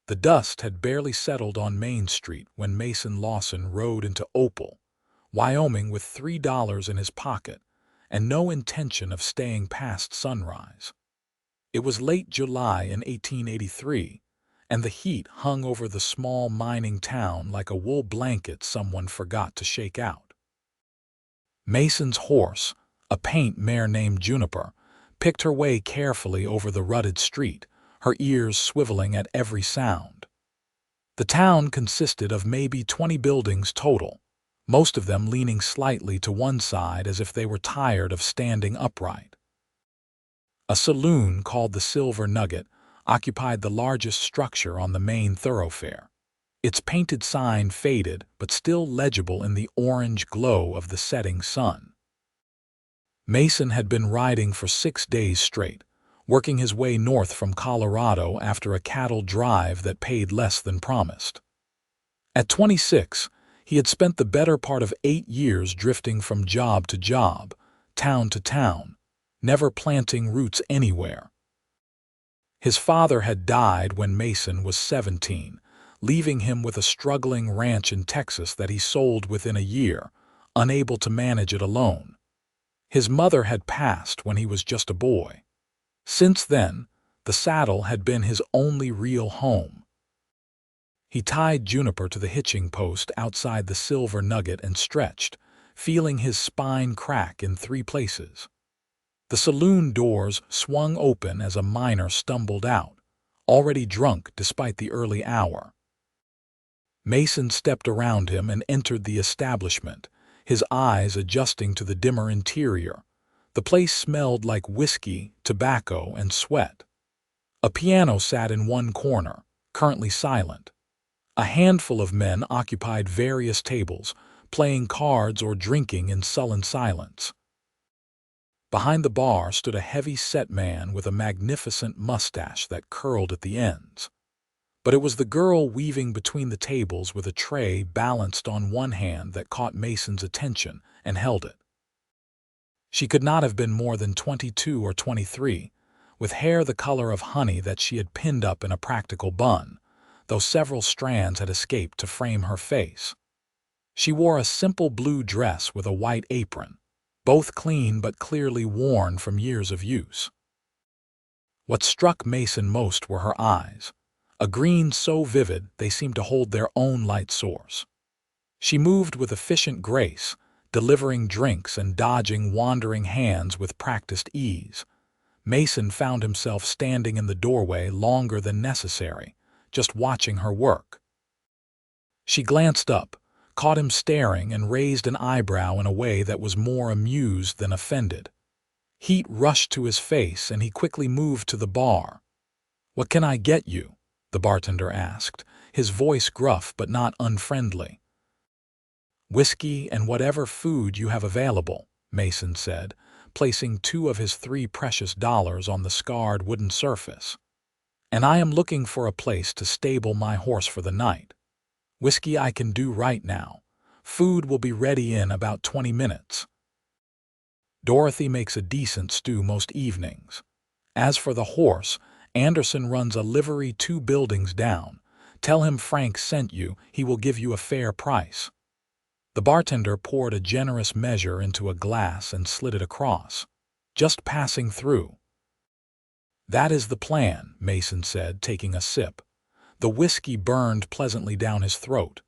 The dust had barely settled on Main Street when Mason Lawson rode into Opal, Wyoming with $3 in his pocket and no intention of staying past sunrise. It was late July in 1883, and the heat hung over the small mining town like a wool blanket someone forgot to shake out. Mason's horse, a paint mare named Juniper, picked her way carefully over the rutted street, her ears swiveling at every sound. The town consisted of maybe 20 buildings total, most of them leaning slightly to one side as if they were tired of standing upright. A saloon called the Silver Nugget occupied the largest structure on the main thoroughfare. Its painted sign faded but still legible in the orange glow of the setting sun. Mason had been riding for 6 days straight, working his way north from Colorado after a cattle drive that paid less than promised. At 26, he had spent the better part of 8 years drifting from job to job, town to town, never planting roots anywhere. His father had died when Mason was 17, leaving him with a struggling ranch in Texas that he sold within a year, unable to manage it alone. His mother had passed when he was just a boy. Since then, the saddle had been his only real home. He tied Juniper to the hitching post outside the Silver Nugget and stretched, feeling his spine crack in 3 places. The saloon doors swung open as a miner stumbled out, already drunk despite the early hour. Mason stepped around him and entered the establishment, his eyes adjusting to the dimmer interior. The place smelled like whiskey, tobacco, and sweat. A piano sat in one corner, currently silent. A handful of men occupied various tables, playing cards or drinking in sullen silence. Behind the bar stood a heavy-set man with a magnificent mustache that curled at the ends. But it was the girl weaving between the tables with a tray balanced on one hand that caught Mason's attention and held it. She could not have been more than 22 or 23, with hair the color of honey that she had pinned up in a practical bun, though several strands had escaped to frame her face. She wore a simple blue dress with a white apron, both clean but clearly worn from years of use. What struck Mason most were her eyes, a green so vivid they seemed to hold their own light source. She moved with efficient grace, delivering drinks and dodging wandering hands with practiced ease. Mason found himself standing in the doorway longer than necessary, just watching her work. She glanced up, caught him staring, and raised an eyebrow in a way that was more amused than offended. Heat rushed to his face, and he quickly moved to the bar. "What can I get you?" the bartender asked, his voice gruff but not unfriendly. "Whiskey and whatever food you have available," Mason said, placing 2 of his 3 precious dollars on the scarred wooden surface. "And I am looking for a place to stable my horse for the night. Whiskey I can do right now. Food will be ready in about 20 minutes. Dorothy makes a decent stew most evenings. As for the horse, Anderson runs a livery 2 buildings down. Tell him Frank sent you, he will give you a fair price." The bartender poured a generous measure into a glass and slid it across, "Just passing through." "That is the plan," Mason said, taking a sip. The whiskey burned pleasantly down his throat.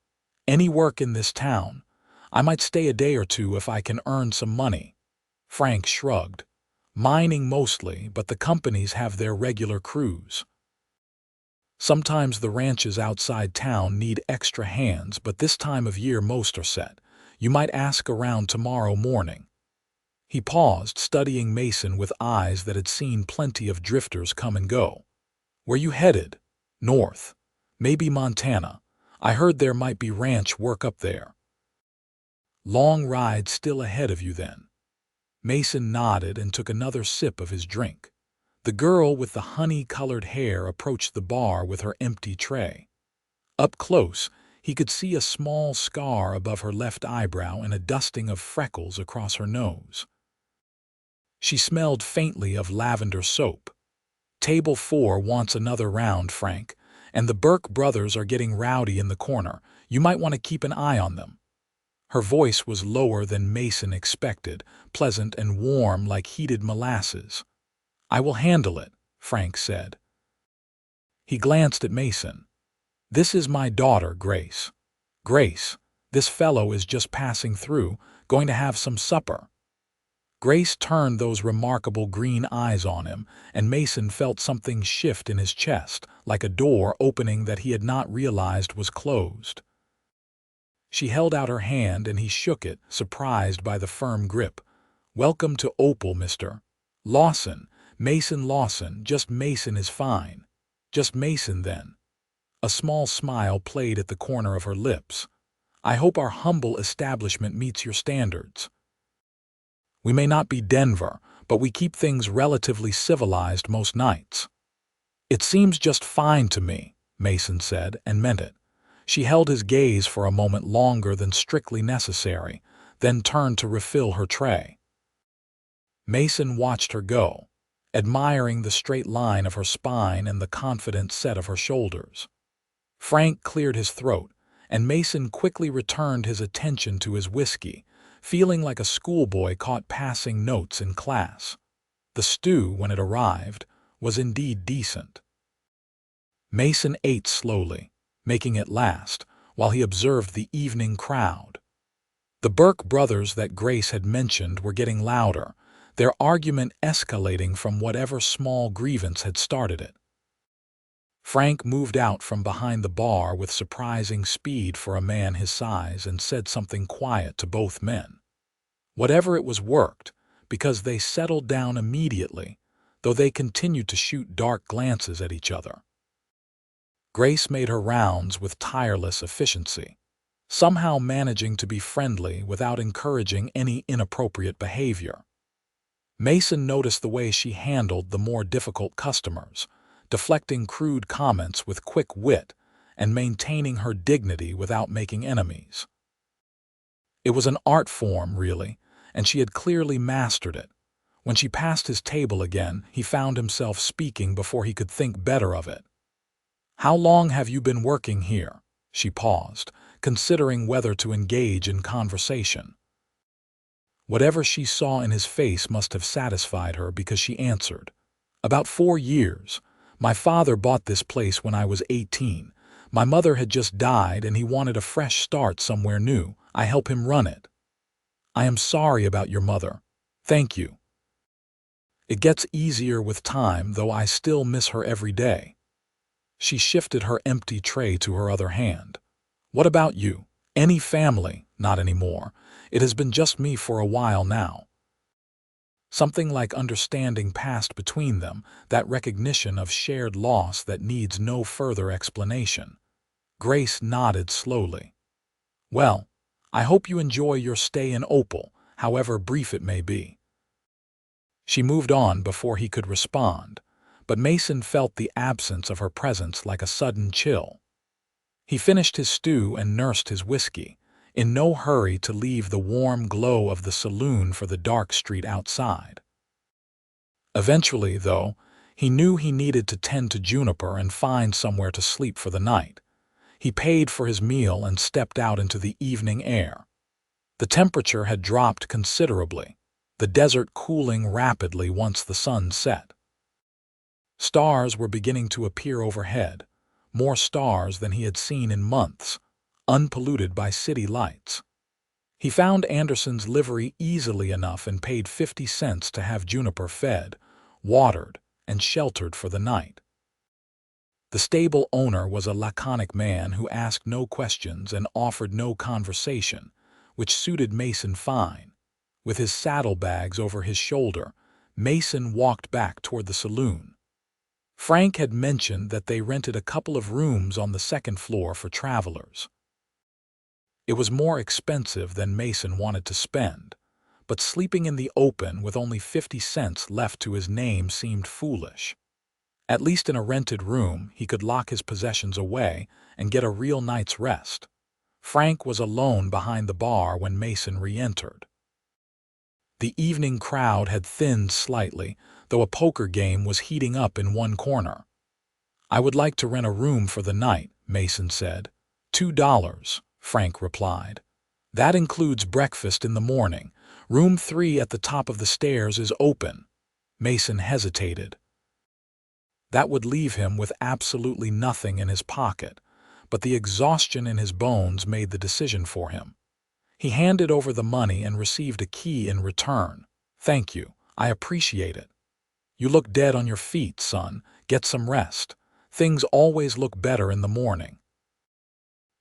"Any work in this town? I might stay a day or 2 if I can earn some money." Frank shrugged. "Mining mostly, but the companies have their regular crews. Sometimes the ranches outside town need extra hands, but this time of year most are set. You might ask around tomorrow morning." He paused, studying Mason with eyes that had seen plenty of drifters come and go. "Where you headed?" "North. Maybe Montana. I heard there might be ranch work up there." "Long ride still ahead of you then." Mason nodded and took another sip of his drink. The girl with the honey-colored hair approached the bar with her empty tray. Up close, he could see a small scar above her left eyebrow and a dusting of freckles across her nose. She smelled faintly of lavender soap. "Table 4 wants another round, Frank, And the Burke brothers are getting rowdy in the corner. You might want to keep an eye on them." Her voice was lower than Mason expected, pleasant and warm like heated molasses. "I will handle it," Frank said. He glanced at Mason. "This is my daughter, Grace. Grace, this fellow is just passing through, going to have some supper." Grace turned those remarkable green eyes on him, and Mason felt something shift in his chest, like a door opening that he had not realized was closed. She held out her hand and he shook it, surprised by the firm grip. "Welcome to Opal, Mr. Lawson. Mason Lawson. Just Mason is fine. Just Mason, then." A small smile played at the corner of her lips. "I hope our humble establishment meets your standards. We may not be Denver, but we keep things relatively civilized most nights." "It seems just fine to me," Mason said, and meant it. She held his gaze for a moment longer than strictly necessary, then turned to refill her tray. Mason watched her go, admiring the straight line of her spine and the confident set of her shoulders. Frank cleared his throat, and Mason quickly returned his attention to his whiskey, feeling like a schoolboy caught passing notes in class. The stew, when it arrived, was indeed decent. Mason ate slowly, making it last, while he observed the evening crowd. The Burke brothers that Grace had mentioned were getting louder, their argument escalating from whatever small grievance had started it. Frank moved out from behind the bar with surprising speed for a man his size and said something quiet to both men. Whatever it was worked, because they settled down immediately, though they continued to shoot dark glances at each other. Grace made her rounds with tireless efficiency, somehow managing to be friendly without encouraging any inappropriate behavior. Mason noticed the way she handled the more difficult customers, deflecting crude comments with quick wit and maintaining her dignity without making enemies. It was an art form, really, and she had clearly mastered it. When she passed his table again, he found himself speaking before he could think better of it. "How long have you been working here?" She paused, considering whether to engage in conversation. Whatever she saw in his face must have satisfied her because she answered, "About 4 years. My father bought this place when I was 18. My mother had just died and he wanted a fresh start somewhere new. I help him run it." "I am sorry about your mother." "Thank you. It gets easier with time, though I still miss her every day." She shifted her empty tray to her other hand. "What about you? Any family?" "Not anymore. It has been just me for a while now." Something like understanding passed between them, that recognition of shared loss that needs no further explanation. Grace nodded slowly. "Well, I hope you enjoy your stay in Opal, however brief it may be." She moved on before he could respond, but Mason felt the absence of her presence like a sudden chill. He finished his stew and nursed his whiskey, in no hurry to leave the warm glow of the saloon for the dark street outside. Eventually, though, he knew he needed to tend to Juniper and find somewhere to sleep for the night. He paid for his meal and stepped out into the evening air. The temperature had dropped considerably, the desert cooling rapidly once the sun set. Stars were beginning to appear overhead, more stars than he had seen in months, unpolluted by city lights. He found Anderson's livery easily enough and paid 50 cents to have Juniper fed, watered, and sheltered for the night. The stable owner was a laconic man who asked no questions and offered no conversation, which suited Mason fine. With his saddlebags over his shoulder, Mason walked back toward the saloon. Frank had mentioned that they rented a couple of rooms on the second floor for travelers. It was more expensive than Mason wanted to spend, but sleeping in the open with only 50 cents left to his name seemed foolish. At least in a rented room, he could lock his possessions away and get a real night's rest. Frank was alone behind the bar when Mason re-entered. The evening crowd had thinned slightly, though a poker game was heating up in one corner. I would like to rent a room for the night, Mason said. $2, Frank replied. That includes breakfast in the morning. Room 3 at the top of the stairs is open. Mason hesitated. That would leave him with absolutely nothing in his pocket, but the exhaustion in his bones made the decision for him. He handed over the money and received a key in return. Thank you. I appreciate it. You look dead on your feet, son. Get some rest. Things always look better in the morning.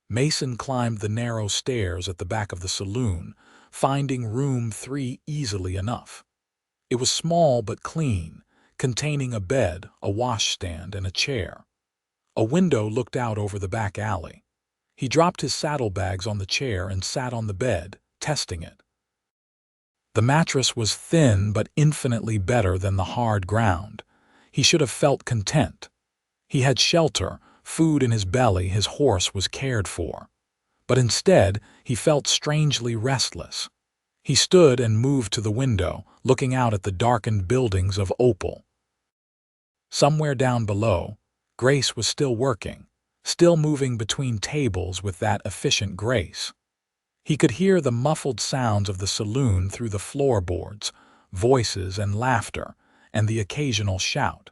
Mason climbed the narrow stairs at the back of the saloon, finding room 3 easily enough. It was small but clean, containing a bed, a washstand, and a chair. A window looked out over the back alley. He dropped his saddlebags on the chair and sat on the bed, testing it. The mattress was thin but infinitely better than the hard ground. He should have felt content. He had shelter, food in his belly, his horse was cared for. But instead, he felt strangely restless. He stood and moved to the window, looking out at the darkened buildings of Opal. Somewhere down below, Grace was still working, still moving between tables with that efficient grace. He could hear the muffled sounds of the saloon through the floorboards, voices and laughter, and the occasional shout.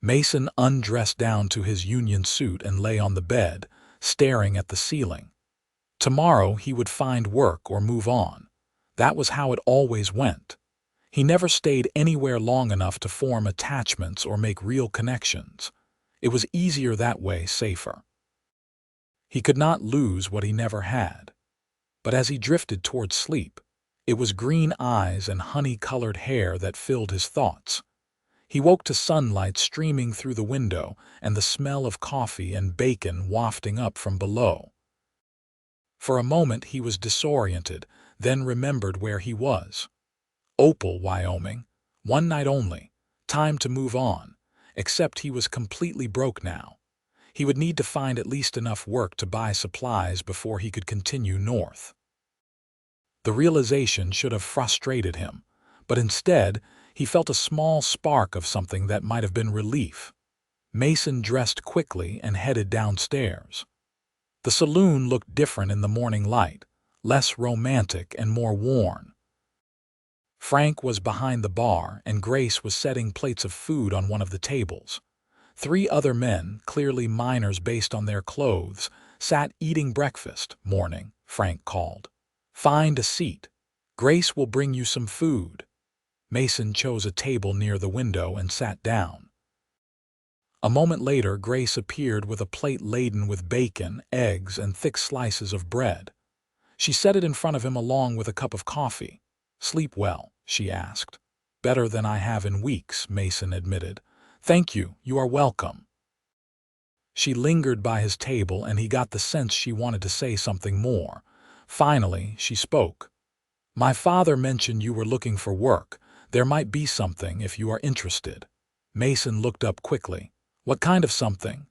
Mason undressed down to his union suit and lay on the bed, staring at the ceiling. Tomorrow he would find work or move on. That was how it always went. He never stayed anywhere long enough to form attachments or make real connections. It was easier that way, safer. He could not lose what he never had. But as he drifted toward sleep, it was green eyes and honey-colored hair that filled his thoughts. He woke to sunlight streaming through the window and the smell of coffee and bacon wafting up from below. For a moment he was disoriented, then remembered where he was. Opal, Wyoming. One night only. Time to move on. Except he was completely broke now. He would need to find at least enough work to buy supplies before he could continue north. The realization should have frustrated him, but instead, he felt a small spark of something that might have been relief. Mason dressed quickly and headed downstairs. The saloon looked different in the morning light, less romantic and more worn. Frank was behind the bar and Grace was setting plates of food on one of the tables. 3 other men, clearly miners based on their clothes, sat eating breakfast. Morning, Frank called. Find a seat. Grace will bring you some food. Mason chose a table near the window and sat down. A moment later, Grace appeared with a plate laden with bacon, eggs, and thick slices of bread. She set it in front of him along with a cup of coffee. Sleep well, she asked. Better than I have in weeks, Mason admitted. Thank you, you are welcome. She lingered by his table and he got the sense she wanted to say something more. Finally, she spoke. My father mentioned you were looking for work. There might be something if you are interested. Mason looked up quickly. What kind of something?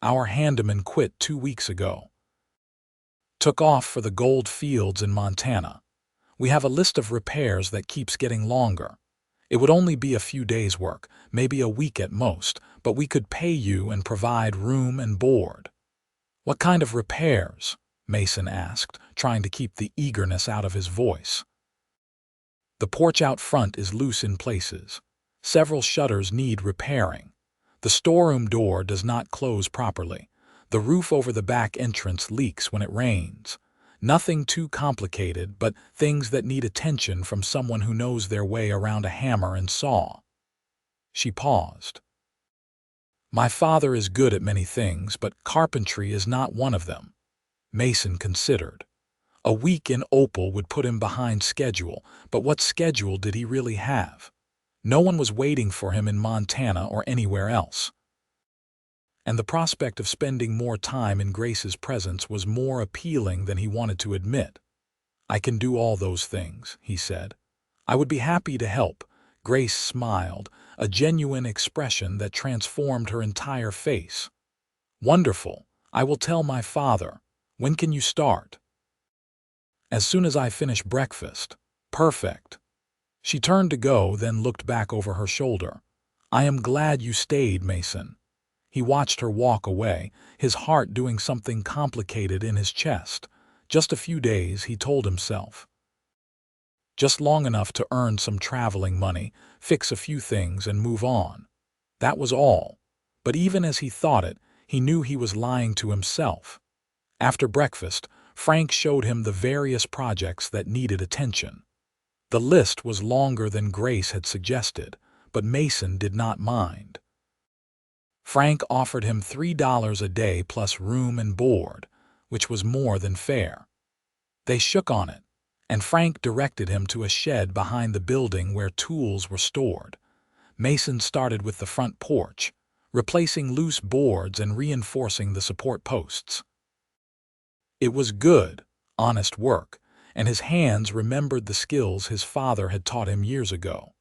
Our handyman quit 2 weeks ago. Took off for the gold fields in Montana. We have a list of repairs that keeps getting longer. It would only be a few days' work, maybe a week at most, but we could pay you and provide room and board. What kind of repairs? Mason asked, trying to keep the eagerness out of his voice. The porch out front is loose in places. Several shutters need repairing. The storeroom door does not close properly. The roof over the back entrance leaks when it rains. Nothing too complicated, but things that need attention from someone who knows their way around a hammer and saw. She paused. My father is good at many things, but carpentry is not one of them. Mason considered. A week in Opal would put him behind schedule, but what schedule did he really have? No one was waiting for him in Montana or anywhere else. And the prospect of spending more time in Grace's presence was more appealing than he wanted to admit. I can do all those things, he said. I would be happy to help. Grace smiled, a genuine expression that transformed her entire face. Wonderful. I will tell my father. When can you start? As soon as I finish breakfast. Perfect. She turned to go, then looked back over her shoulder. I am glad you stayed, Mason. He watched her walk away, his heart doing something complicated in his chest. Just a few days, he told himself. Just long enough to earn some traveling money, fix a few things, and move on. That was all. But even as he thought it, he knew he was lying to himself. After breakfast, Frank showed him the various projects that needed attention. The list was longer than Grace had suggested, but Mason did not mind. Frank offered him $3 a day plus room and board, which was more than fair. They shook on it, and Frank directed him to a shed behind the building where tools were stored. Mason started with the front porch, replacing loose boards and reinforcing the support posts. It was good, honest work, and his hands remembered the skills his father had taught him years ago.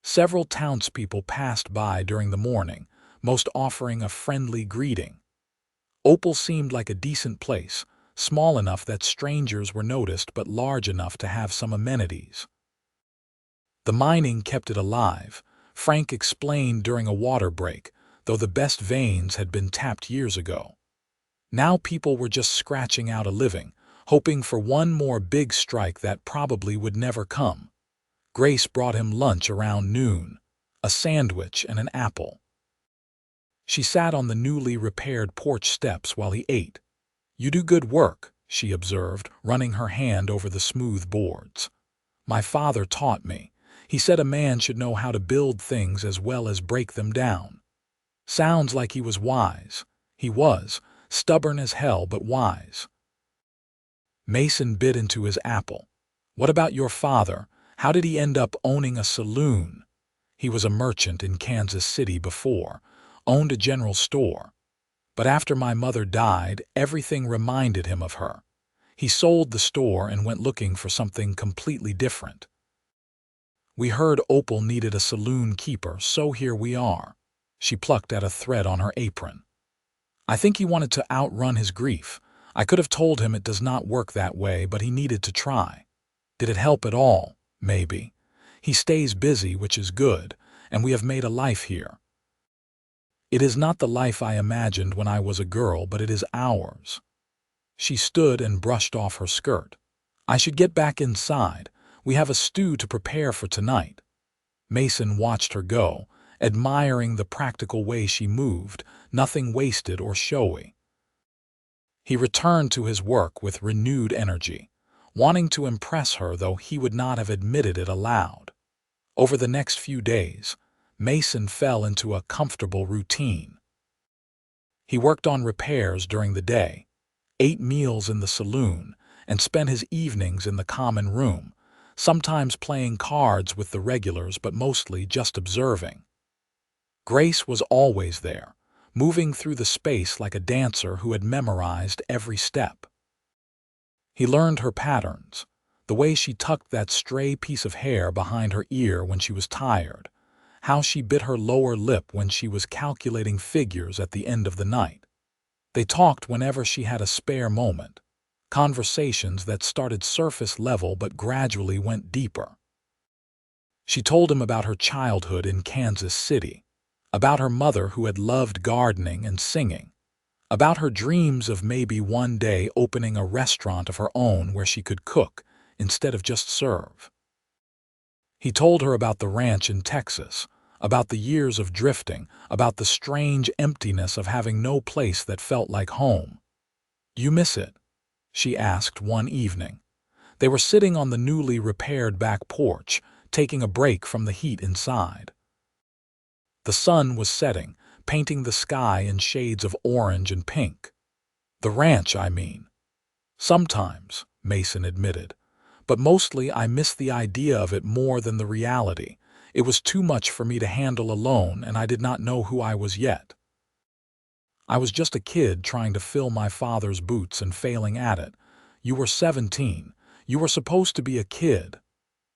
Several townspeople passed by during the morning, most offering a friendly greeting. Opal seemed like a decent place, small enough that strangers were noticed but large enough to have some amenities. The mining kept it alive, Frank explained during a water break, though the best veins had been tapped years ago. Now people were just scratching out a living, hoping for one more big strike that probably would never come. Grace brought him lunch around noon, a sandwich and an apple. She sat on the newly repaired porch steps while he ate. "You do good work," she observed, running her hand over the smooth boards. "My father taught me. He said a man should know how to build things as well as break them down." Sounds like he was wise. He was, stubborn as hell but wise. Mason bit into his apple. "What about your father? How did he end up owning a saloon?" "He was a merchant in Kansas City before, owned a general store. But after my mother died, everything reminded him of her. He sold the store and went looking for something completely different. We heard Opal needed a saloon keeper, so here we are." She plucked at a thread on her apron. "I think he wanted to outrun his grief. I could have told him it does not work that way, but he needed to try. Did it help at all? Maybe. He stays busy, which is good, and we have made a life here. It is not the life I imagined when I was a girl, but it is ours." She stood and brushed off her skirt. "I should get back inside. We have a stew to prepare for tonight." Mason watched her go, admiring the practical way she moved, nothing wasted or showy. He returned to his work with renewed energy, wanting to impress her, though he would not have admitted it aloud. Over the next few days, Mason fell into a comfortable routine. He worked on repairs during the day, ate meals in the saloon, and spent his evenings in the common room, sometimes playing cards with the regulars but mostly just observing. Grace was always there, moving through the space like a dancer who had memorized every step. He learned her patterns, the way she tucked that stray piece of hair behind her ear when she was tired, how she bit her lower lip when she was calculating figures at the end of the night. They talked whenever she had a spare moment, conversations that started surface level but gradually went deeper. She told him about her childhood in Kansas City, about her mother who had loved gardening and singing, about her dreams of maybe one day opening a restaurant of her own where she could cook instead of just serve. He told her about the ranch in Texas, about the years of drifting, about the strange emptiness of having no place that felt like home. "You miss it?" she asked one evening. They were sitting on the newly repaired back porch, taking a break from the heat inside. The sun was setting, painting the sky in shades of orange and pink. "The ranch, I mean." "Sometimes," Mason admitted, "but mostly I miss the idea of it more than the reality. It was too much for me to handle alone, and I did not know who I was yet. I was just a kid trying to fill my father's boots and failing at it. You were 17. You were supposed to be a kid.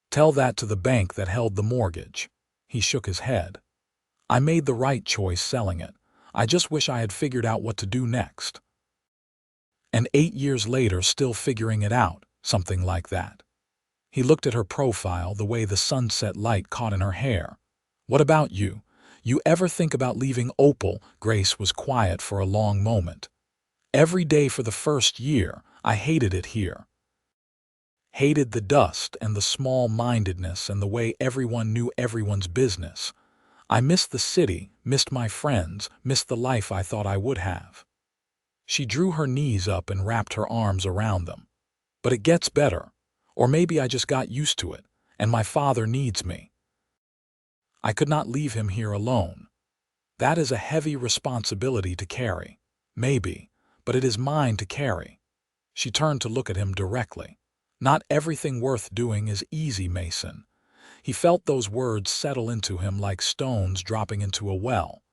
Tell that to the bank that held the mortgage." He shook his head. "I made the right choice selling it. I just wish I had figured out what to do next." And 8 years later, still figuring it out, something like that. He looked at her profile, the way the sunset light caught in her hair. "What about you? You ever think about leaving Opal? Grace was quiet for a long moment. Every day for the first year, I hated it here. Hated the dust and the small-mindedness and the way everyone knew everyone's business. I missed the city, missed my friends, missed the life I thought I would have. She drew her knees up and wrapped her arms around them. But it gets better. Or maybe I just got used to it, and my father needs me. I could not leave him here alone. That is a heavy responsibility to carry. Maybe, but it is mine to carry. She turned to look at him directly. Not everything worth doing is easy, Mason. He felt those words settle into him like stones dropping into a well.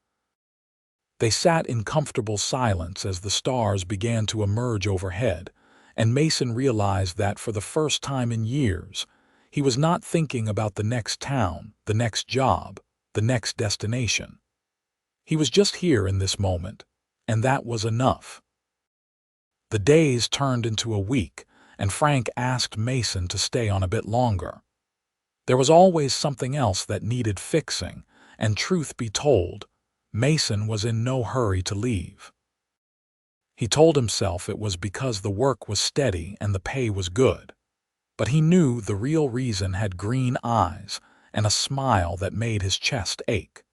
They sat in comfortable silence as the stars began to emerge overhead, and Mason realized that for the first time in years, he was not thinking about the next town, the next job, the next destination. He was just here in this moment, and that was enough. The days turned into a week, and Frank asked Mason to stay on a bit longer. There was always something else that needed fixing, and truth be told, Mason was in no hurry to leave. He told himself it was because the work was steady and the pay was good. But he knew the real reason had green eyes and a smile that made his chest ache.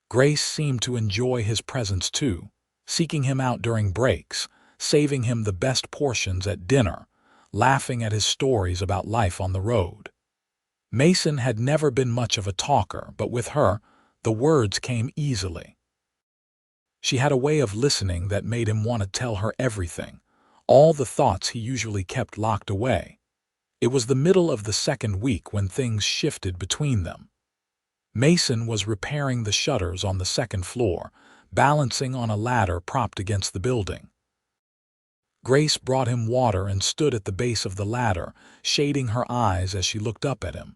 Grace seemed to enjoy his presence too, seeking him out during breaks, saving him the best portions at dinner, laughing at his stories about life on the road. Mason had never been much of a talker, but with her, the words came easily. She had a way of listening that made him want to tell her everything, all the thoughts he usually kept locked away. It was the middle of the second week when things shifted between them. Mason was repairing the shutters on the second floor, balancing on a ladder propped against the building. Grace brought him water and stood at the base of the ladder, shading her eyes as she looked up at him.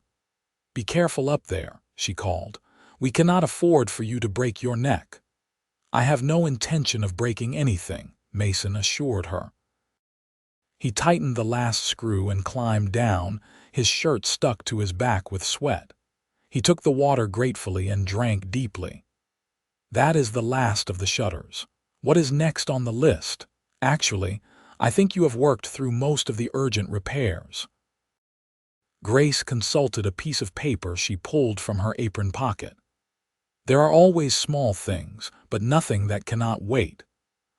"Be careful up there," she called. "We cannot afford for you to break your neck." "I have no intention of breaking anything," Mason assured her. He tightened the last screw and climbed down, his shirt stuck to his back with sweat. He took the water gratefully and drank deeply. "That is the last of the shutters. What is next on the list? Actually, I think you have worked through most of the urgent repairs." Grace consulted a piece of paper she pulled from her apron pocket. "There are always small things, but nothing that cannot wait.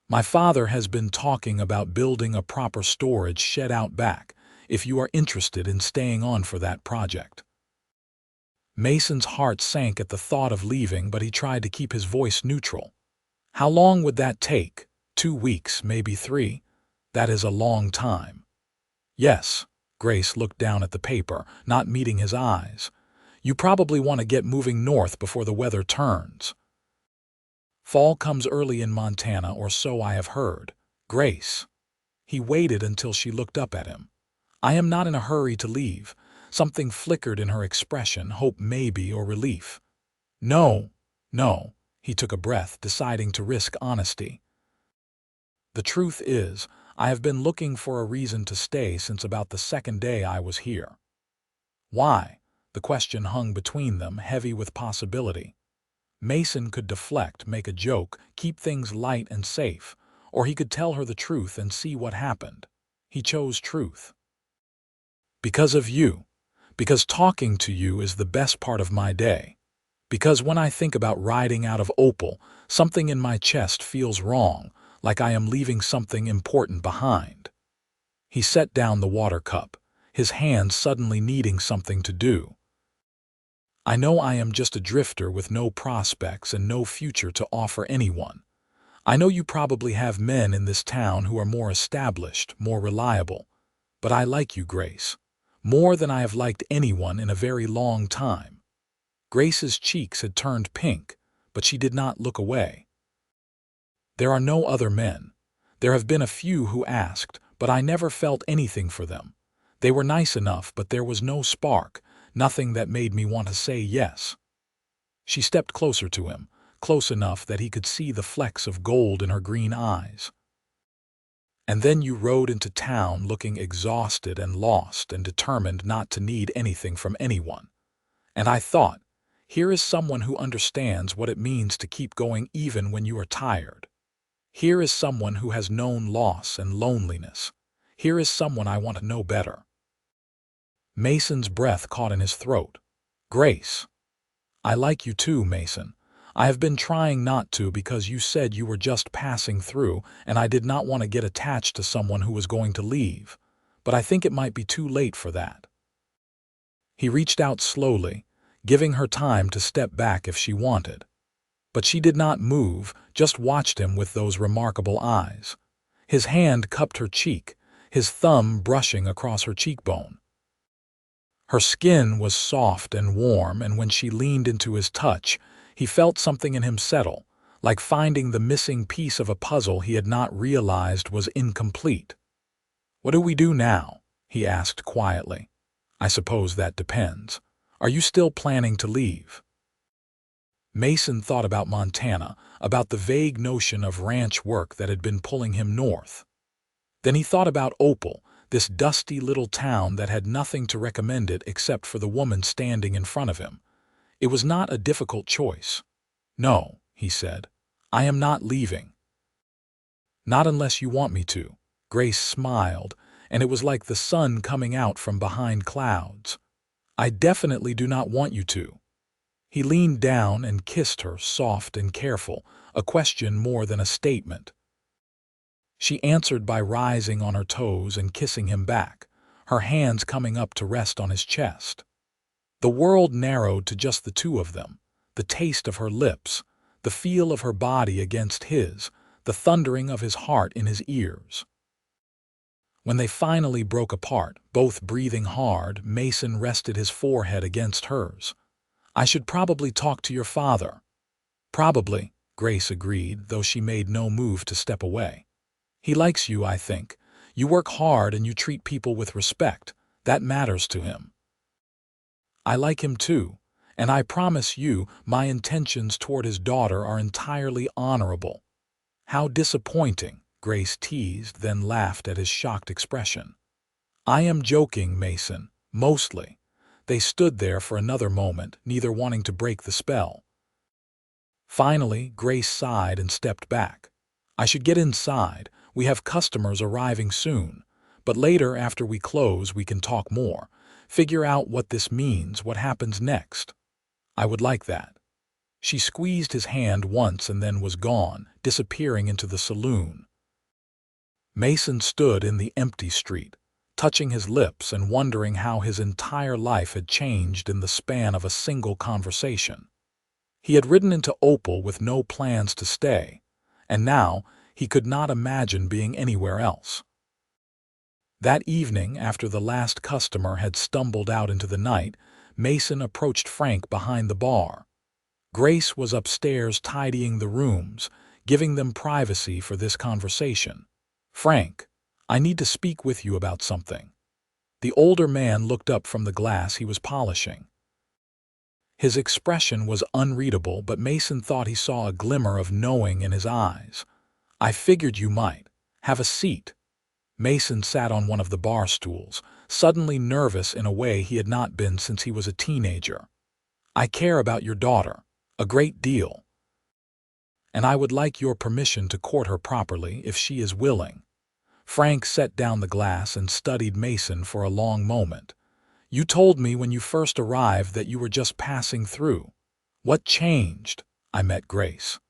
My father has been talking about building a proper storage shed out back, if you are interested in staying on for that project." Mason's heart sank at the thought of leaving, but he tried to keep his voice neutral. "How long would that take? 2 weeks, maybe 3? That is a long time." "Yes." Grace looked down at the paper, not meeting his eyes. "You probably want to get moving north before the weather turns. Fall comes early in Montana, or so I have heard." "Grace." He waited until she looked up at him. "I am not in a hurry to leave." Something flickered in her expression, hope maybe, or relief. "No, no." He took a breath, deciding to risk honesty. "The truth is, I have been looking for a reason to stay since about the second day I was here." "Why?" The question hung between them, heavy with possibility. Mason could deflect, make a joke, keep things light and safe, or he could tell her the truth and see what happened. He chose truth. "Because of you. Because talking to you is the best part of my day. Because when I think about riding out of Opal, something in my chest feels wrong, like I am leaving something important behind." He set down the water cup, his hand suddenly needing something to do. "I know I am just a drifter with no prospects and no future to offer anyone. I know you probably have men in this town who are more established, more reliable. But I like you, Grace. More than I have liked anyone in a very long time." Grace's cheeks had turned pink, but she did not look away. "There are no other men. There have been a few who asked, but I never felt anything for them. They were nice enough, but there was no spark, nothing that made me want to say yes." She stepped closer to him, close enough that he could see the flecks of gold in her green eyes. "And then you rode into town looking exhausted and lost and determined not to need anything from anyone. And I thought, Here is someone who understands what it means to keep going even when you are tired. Here is someone who has known loss and loneliness. Here is someone I want to know better. Mason's breath caught in his throat. Grace. I like you too, Mason. I have been trying not to because you said you were just passing through, and I did not want to get attached to someone who was going to leave. But I think it might be too late for that. He reached out slowly, giving her time to step back if she wanted. But she did not move, just watched him with those remarkable eyes. His hand cupped her cheek, his thumb brushing across her cheekbone. Her skin was soft and warm, and when she leaned into his touch, he felt something in him settle, like finding the missing piece of a puzzle he had not realized was incomplete. "What do we do now?" he asked quietly. "I suppose that depends. Are you still planning to leave?" Mason thought about Montana, about the vague notion of ranch work that had been pulling him north. Then he thought about Opal, this dusty little town that had nothing to recommend it except for the woman standing in front of him. It was not a difficult choice. "No," he said, "I am not leaving." "Not unless you want me to." Grace smiled, and it was like the sun coming out from behind clouds. "I definitely do not want you to." He leaned down and kissed her, soft and careful, a question more than a statement. She answered by rising on her toes and kissing him back, her hands coming up to rest on his chest. The world narrowed to just the two of them, the taste of her lips, the feel of her body against his, the thundering of his heart in his ears. When they finally broke apart, both breathing hard, Mason rested his forehead against hers. "I should probably talk to your father." "Probably," Grace agreed, though she made no move to step away. "He likes you, I think. You work hard and you treat people with respect. That matters to him." "I like him too, and I promise you my intentions toward his daughter are entirely honorable." "How disappointing," Grace teased, then laughed at his shocked expression. "I am joking, Mason, mostly." They stood there for another moment, neither wanting to break the spell. Finally, Grace sighed and stepped back. "I should get inside. We have customers arriving soon. But later, after we close, we can talk more. Figure out what this means, what happens next." "I would like that." She squeezed his hand once and then was gone, disappearing into the saloon. Mason stood in the empty street, touching his lips and wondering how his entire life had changed in the span of a single conversation. He had ridden into Opal with no plans to stay, and now he could not imagine being anywhere else. That evening, after the last customer had stumbled out into the night, Mason approached Frank behind the bar. Grace was upstairs tidying the rooms, giving them privacy for this conversation. "Frank, I need to speak with you about something." The older man looked up from the glass he was polishing. His expression was unreadable, but Mason thought he saw a glimmer of knowing in his eyes. "I figured you might. Have a seat." Mason sat on one of the bar stools, suddenly nervous in a way he had not been since he was a teenager. "I care about your daughter. A great deal. And I would like your permission to court her properly if she is willing." Frank set down the glass and studied Mason for a long moment. "You told me when you first arrived that you were just passing through. What changed?" "I met Grace.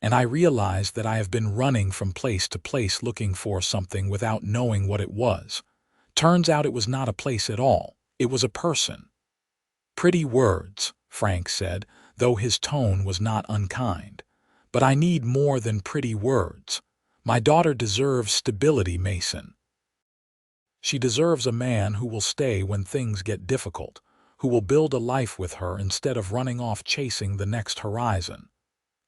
And I realized that I have been running from place to place looking for something without knowing what it was. Turns out it was not a place at all. It was a person." "Pretty words," Frank said, though his tone was not unkind. "But I need more than pretty words. My daughter deserves stability, Mason. She deserves a man who will stay when things get difficult, who will build a life with her instead of running off chasing the next horizon.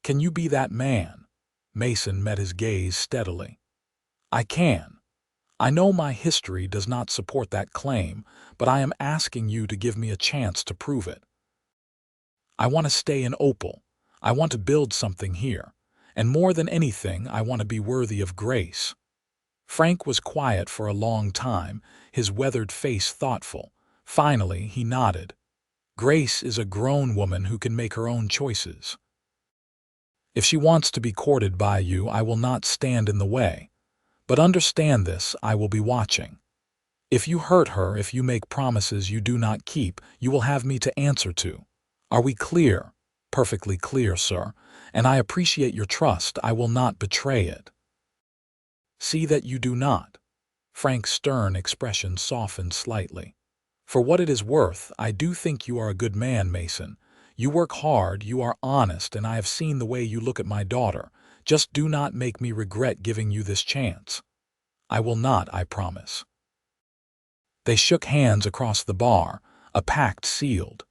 Can you be that man?" Mason met his gaze steadily. "I can. I know my history does not support that claim, but I am asking you to give me a chance to prove it. I want to stay in Opal. I want to build something here. And more than anything, I want to be worthy of Grace." Frank was quiet for a long time, his weathered face thoughtful. Finally, he nodded. Grace is a grown woman who can make her own choices. If she wants to be courted by you, I will not stand in the way. But understand this, I will be watching. If you hurt her, if you make promises you do not keep, you will have me to answer to. Are we clear? Perfectly clear, sir, and I appreciate your trust. I will not betray it. See that you do not. Frank's stern expression softened slightly. For what it is worth, I do think you are a good man, Mason. You work hard, you are honest, and I have seen the way you look at my daughter. Just do not make me regret giving you this chance. I will not, I promise. They shook hands across the bar, a pact sealed.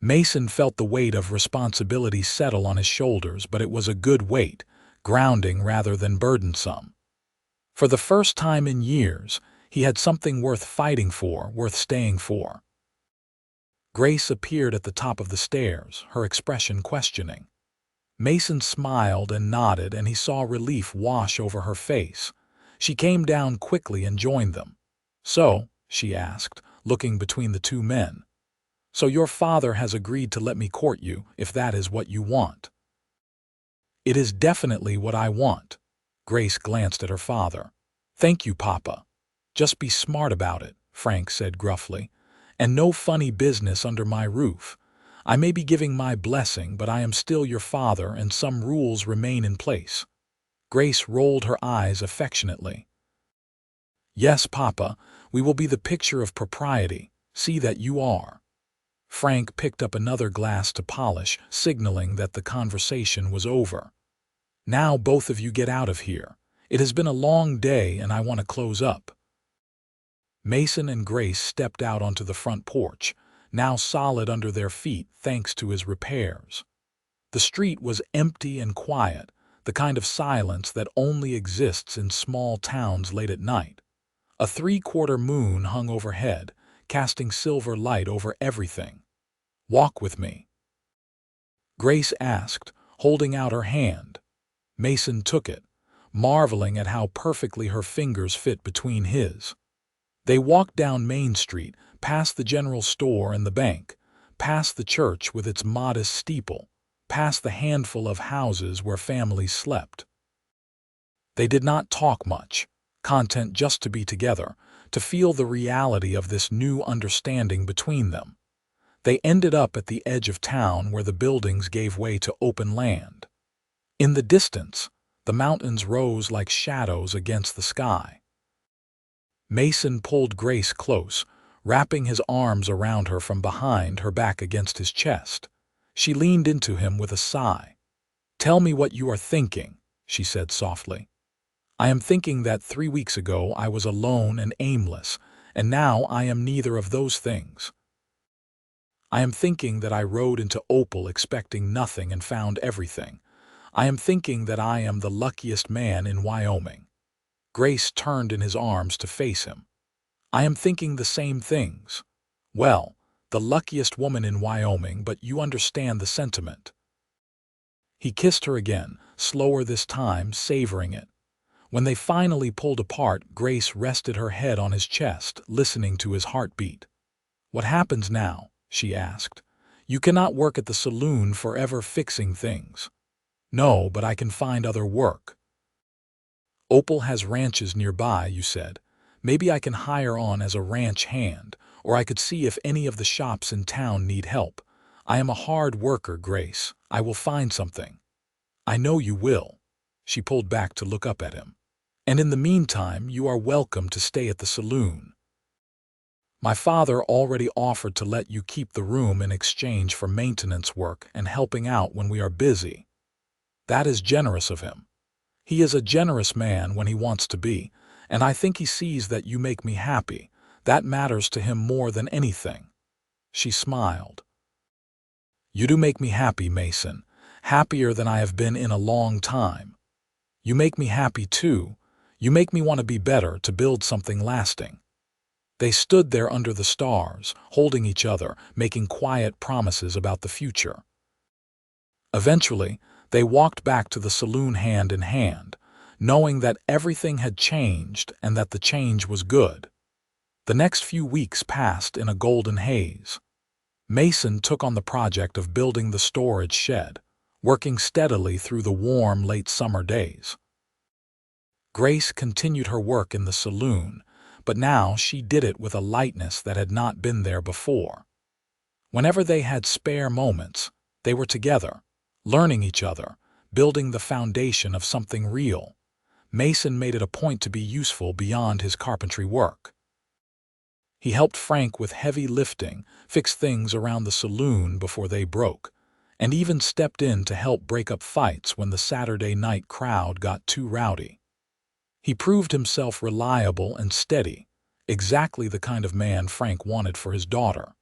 Mason felt the weight of responsibility settle on his shoulders, but it was a good weight, grounding rather than burdensome. For the first time in years, he had something worth fighting for, worth staying for. Grace appeared at the top of the stairs, her expression questioning. Mason smiled and nodded, and he saw relief wash over her face. She came down quickly and joined them. "So," she asked, looking between the two men, "so your father has agreed to let me court you, if that is what you want." "It is definitely what I want." Grace glanced at her father. "Thank you, Papa." "Just be smart about it," Frank said gruffly, "and no funny business under my roof. I may be giving my blessing, but I am still your father, and some rules remain in place." Grace rolled her eyes affectionately. "Yes, Papa, we will be the picture of propriety. See that you are." Frank picked up another glass to polish, signaling that the conversation was over. "Now both of you get out of here. It has been a long day and I want to close up." Mason and Grace stepped out onto the front porch, now solid under their feet thanks to his repairs. The street was empty and quiet, the kind of silence that only exists in small towns late at night. A three-quarter moon hung overhead, casting silver light over everything. "Walk with me," Grace asked, holding out her hand. Mason took it, marveling at how perfectly her fingers fit between his. They walked down Main Street, past the general store and the bank, past the church with its modest steeple, past the handful of houses where families slept. They did not talk much, content just to be together, to feel the reality of this new understanding between them. They ended up at the edge of town where the buildings gave way to open land. In the distance, the mountains rose like shadows against the sky. Mason pulled Grace close, wrapping his arms around her from behind, her back against his chest. She leaned into him with a sigh. "Tell me what you are thinking," she said softly. "I am thinking that 3 weeks ago I was alone and aimless, and now I am neither of those things. I am thinking that I rode into Opal expecting nothing and found everything. I am thinking that I am the luckiest man in Wyoming." Grace turned in his arms to face him. "I am thinking the same things. Well, the luckiest woman in Wyoming, but you understand the sentiment." He kissed her again, slower this time, savoring it. When they finally pulled apart, Grace rested her head on his chest, listening to his heartbeat. "What happens now?" she asked. "You cannot work at the saloon forever fixing things." "No, but I can find other work." "Opal has ranches nearby," you said. "Maybe I can hire on as a ranch hand, or I could see if any of the shops in town need help. I am a hard worker, Grace. I will find something." "I know you will." She pulled back to look up at him. "And in the meantime, you are welcome to stay at the saloon. My father already offered to let you keep the room in exchange for maintenance work and helping out when we are busy. That is generous of him. He is a generous man when he wants to be, and I think he sees that you make me happy. That matters to him more than anything." She smiled. "You do make me happy, Mason, happier than I have been in a long time. You make me happy too. You make me want to be better, to build something lasting." They stood there under the stars, holding each other, making quiet promises about the future. Eventually, they walked back to the saloon hand in hand, knowing that everything had changed and that the change was good. The next few weeks passed in a golden haze. Mason took on the project of building the storage shed, working steadily through the warm, late summer days. Grace continued her work in the saloon, but now she did it with a lightness that had not been there before. Whenever they had spare moments, they were together, learning each other, building the foundation of something real. Mason made it a point to be useful beyond his carpentry work. He helped Frank with heavy lifting, fixed things around the saloon before they broke, and even stepped in to help break up fights when the Saturday night crowd got too rowdy. He proved himself reliable and steady, exactly the kind of man Frank wanted for his daughter.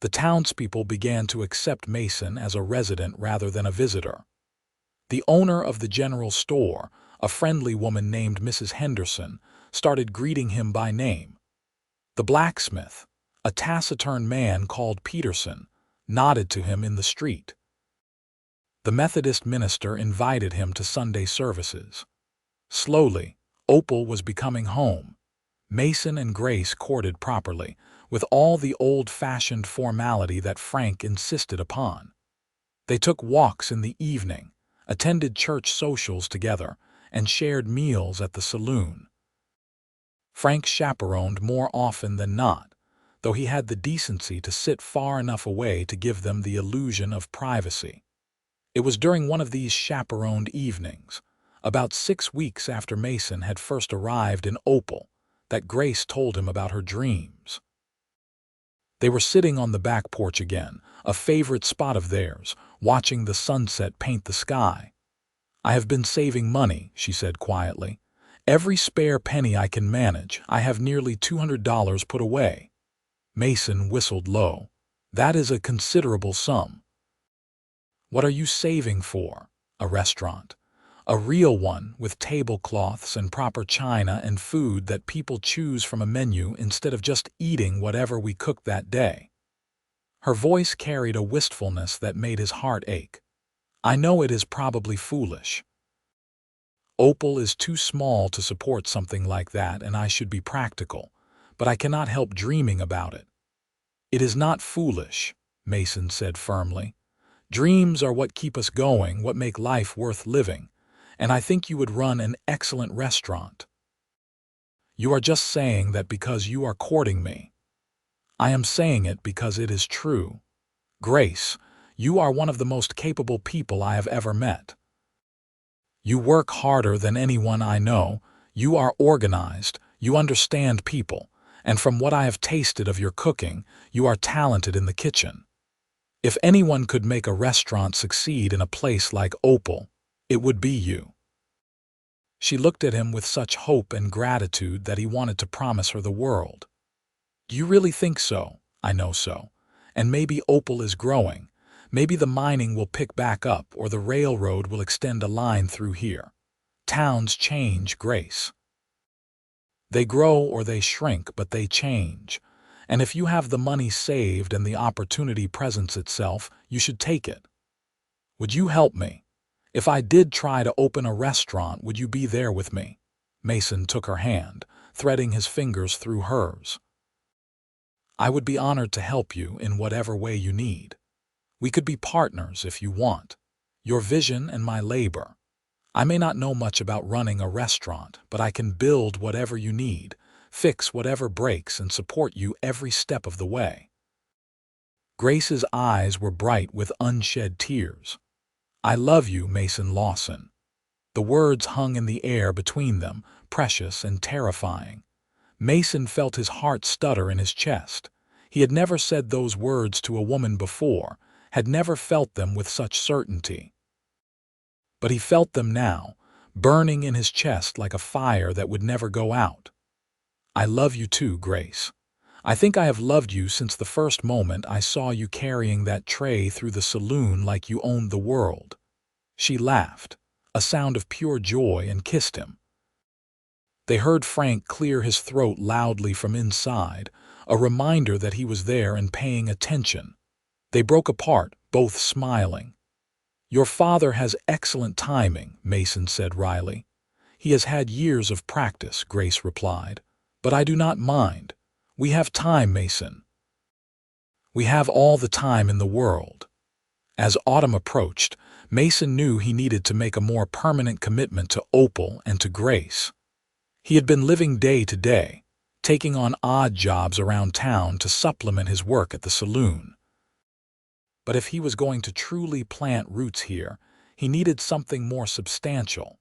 The townspeople began to accept Mason as a resident rather than a visitor. The owner of the general store, a friendly woman named Mrs. Henderson, started greeting him by name. The blacksmith, a taciturn man called Peterson, nodded to him in the street. The Methodist minister invited him to Sunday services. Slowly, Opal was becoming home. Mason and Grace courted properly, with all the old-fashioned formality that Frank insisted upon. They took walks in the evening, attended church socials together, and shared meals at the saloon. Frank chaperoned more often than not, though he had the decency to sit far enough away to give them the illusion of privacy. It was during one of these chaperoned evenings, about 6 weeks after Mason had first arrived in Opal, that Grace told him about her dreams. They were sitting on the back porch again, a favorite spot of theirs, watching the sunset paint the sky. "I have been saving money," she said quietly. "Every spare penny I can manage. I have nearly $200 put away." Mason whistled low. "That is a considerable sum." "What are you saving for?" "A restaurant. A real one, with tablecloths and proper china and food that people choose from a menu instead of just eating whatever we cook that day." Her voice carried a wistfulness that made his heart ache. "I know it is probably foolish. Opal is too small to support something like that, and I should be practical, but I cannot help dreaming about it." "It is not foolish," Mason said firmly. "Dreams are what keep us going, what make life worth living, and I think you would run an excellent restaurant." "You are just saying that because you are courting me." "I am saying it because it is true. Grace, you are one of the most capable people I have ever met. You work harder than anyone I know, you are organized, you understand people, and from what I have tasted of your cooking, you are talented in the kitchen. If anyone could make a restaurant succeed in a place like Opal, it would be you." She looked at him with such hope and gratitude that he wanted to promise her the world. "Do you really think so?" "I know so. And maybe Opal is growing. Maybe the mining will pick back up or the railroad will extend a line through here. Towns change, Grace. They grow or they shrink, but they change. And if you have the money saved and the opportunity presents itself, you should take it. Would you help me? If I did try to open a restaurant, would you be there with me?" Mason took her hand, threading his fingers through hers. "I would be honored to help you in whatever way you need. We could be partners if you want. Your vision and my labor. I may not know much about running a restaurant, but I can build whatever you need, fix whatever breaks, and support you every step of the way." Grace's eyes were bright with unshed tears. "I love you, Mason Lawson." The words hung in the air between them, precious and terrifying. Mason felt his heart stutter in his chest. He had never said those words to a woman before, had never felt them with such certainty. But he felt them now, burning in his chest like a fire that would never go out. "I love you too, Grace. I think I have loved you since the first moment I saw you carrying that tray through the saloon like you owned the world." She laughed, a sound of pure joy, and kissed him. They heard Frank clear his throat loudly from inside, a reminder that he was there and paying attention. They broke apart, both smiling. "Your father has excellent timing," Mason said wryly. "He has had years of practice," Grace replied. "But I do not mind. We have time, Mason." We have all the time in the world. As autumn approached, Mason knew he needed to make a more permanent commitment to Opal and to Grace. He had been living day to day, taking on odd jobs around town to supplement his work at the saloon. But if he was going to truly plant roots here, he needed something more substantial.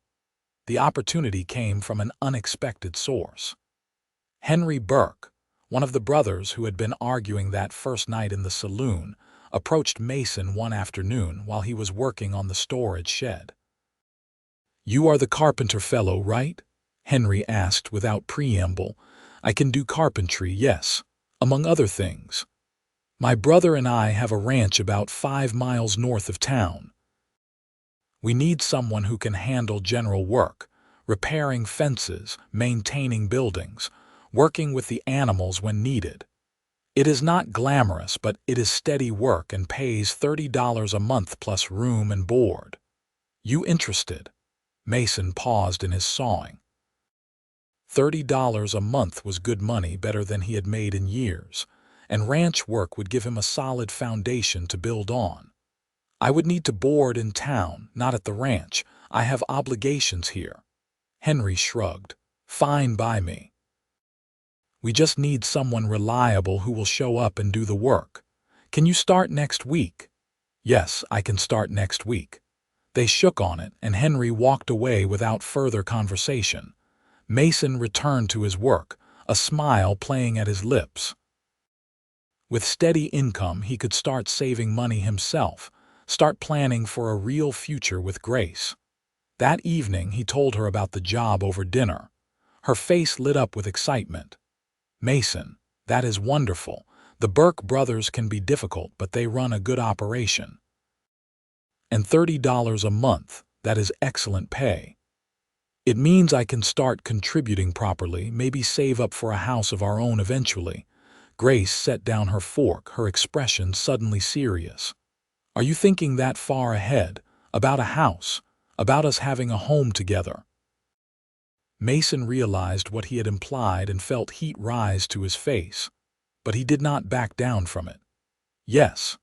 The opportunity came from an unexpected source. Henry Burke, one of the brothers who had been arguing that first night in the saloon, approached Mason one afternoon while he was working on the storage shed. "You are the carpenter fellow, right?" Henry asked without preamble. "I can do carpentry, yes, among other things. My brother and I have a ranch about 5 miles north of town. We need someone who can handle general work, repairing fences, maintaining buildings, working with the animals when needed. It is not glamorous, but it is steady work and pays $30 a month plus room and board. You interested?" Mason paused in his sawing. $30 a month was good money, better than he had made in years, and ranch work would give him a solid foundation to build on. "I would need to board in town, not at the ranch. I have obligations here." Henry shrugged. "Fine by me. We just need someone reliable who will show up and do the work. Can you start next week?" "Yes, I can start next week." They shook on it, and Henry walked away without further conversation. Mason returned to his work, a smile playing at his lips. With steady income, he could start saving money himself, start planning for a real future with Grace. That evening, he told her about the job over dinner. Her face lit up with excitement. "Mason, that is wonderful. The Burke brothers can be difficult, but they run a good operation. And $30 a month, that is excellent pay. It means I can start contributing properly, maybe save up for a house of our own eventually." Grace set down her fork, her expression suddenly serious. "Are you thinking that far ahead? About a house? About us having a home together?" Mason realized what he had implied and felt heat rise to his face, but he did not back down from it. "Yes,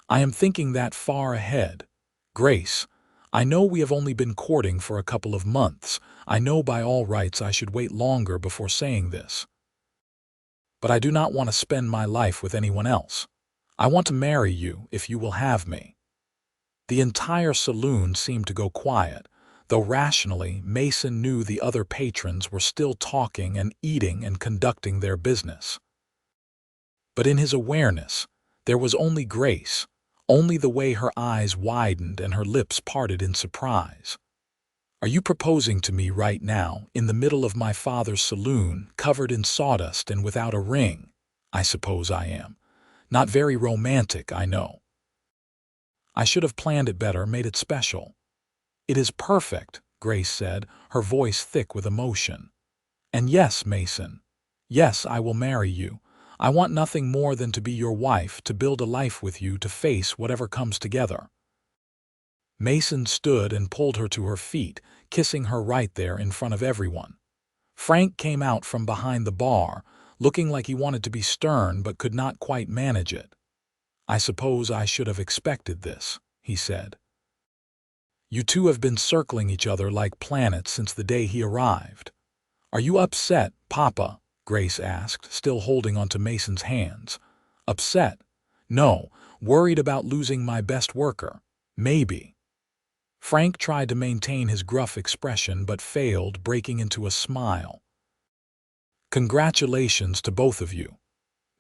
I am thinking that far ahead. Grace, I know we have only been courting for a couple of months. I know by all rights I should wait longer before saying this. But I do not want to spend my life with anyone else. I want to marry you if you will have me." The entire saloon seemed to go quiet, though rationally Mason knew the other patrons were still talking and eating and conducting their business. But in his awareness, there was only Grace, only the way her eyes widened and her lips parted in surprise. "Are you proposing to me right now, in the middle of my father's saloon, covered in sawdust and without a ring?" "I suppose I am. Not very romantic, I know. I should have planned it better, made it special." "It is perfect," Grace said, her voice thick with emotion. "And yes, Mason, yes, I will marry you. I want nothing more than to be your wife, to build a life with you, to face whatever comes together." Mason stood and pulled her to her feet, kissing her right there in front of everyone. Frank came out from behind the bar, looking like he wanted to be stern but could not quite manage it. "I suppose I should have expected this," he said. "You two have been circling each other like planets since the day he arrived." "Are you upset, Papa?" Grace asked, still holding onto Mason's hands. "Upset? No, worried about losing my best worker. Maybe." Frank tried to maintain his gruff expression but failed, breaking into a smile. "Congratulations to both of you.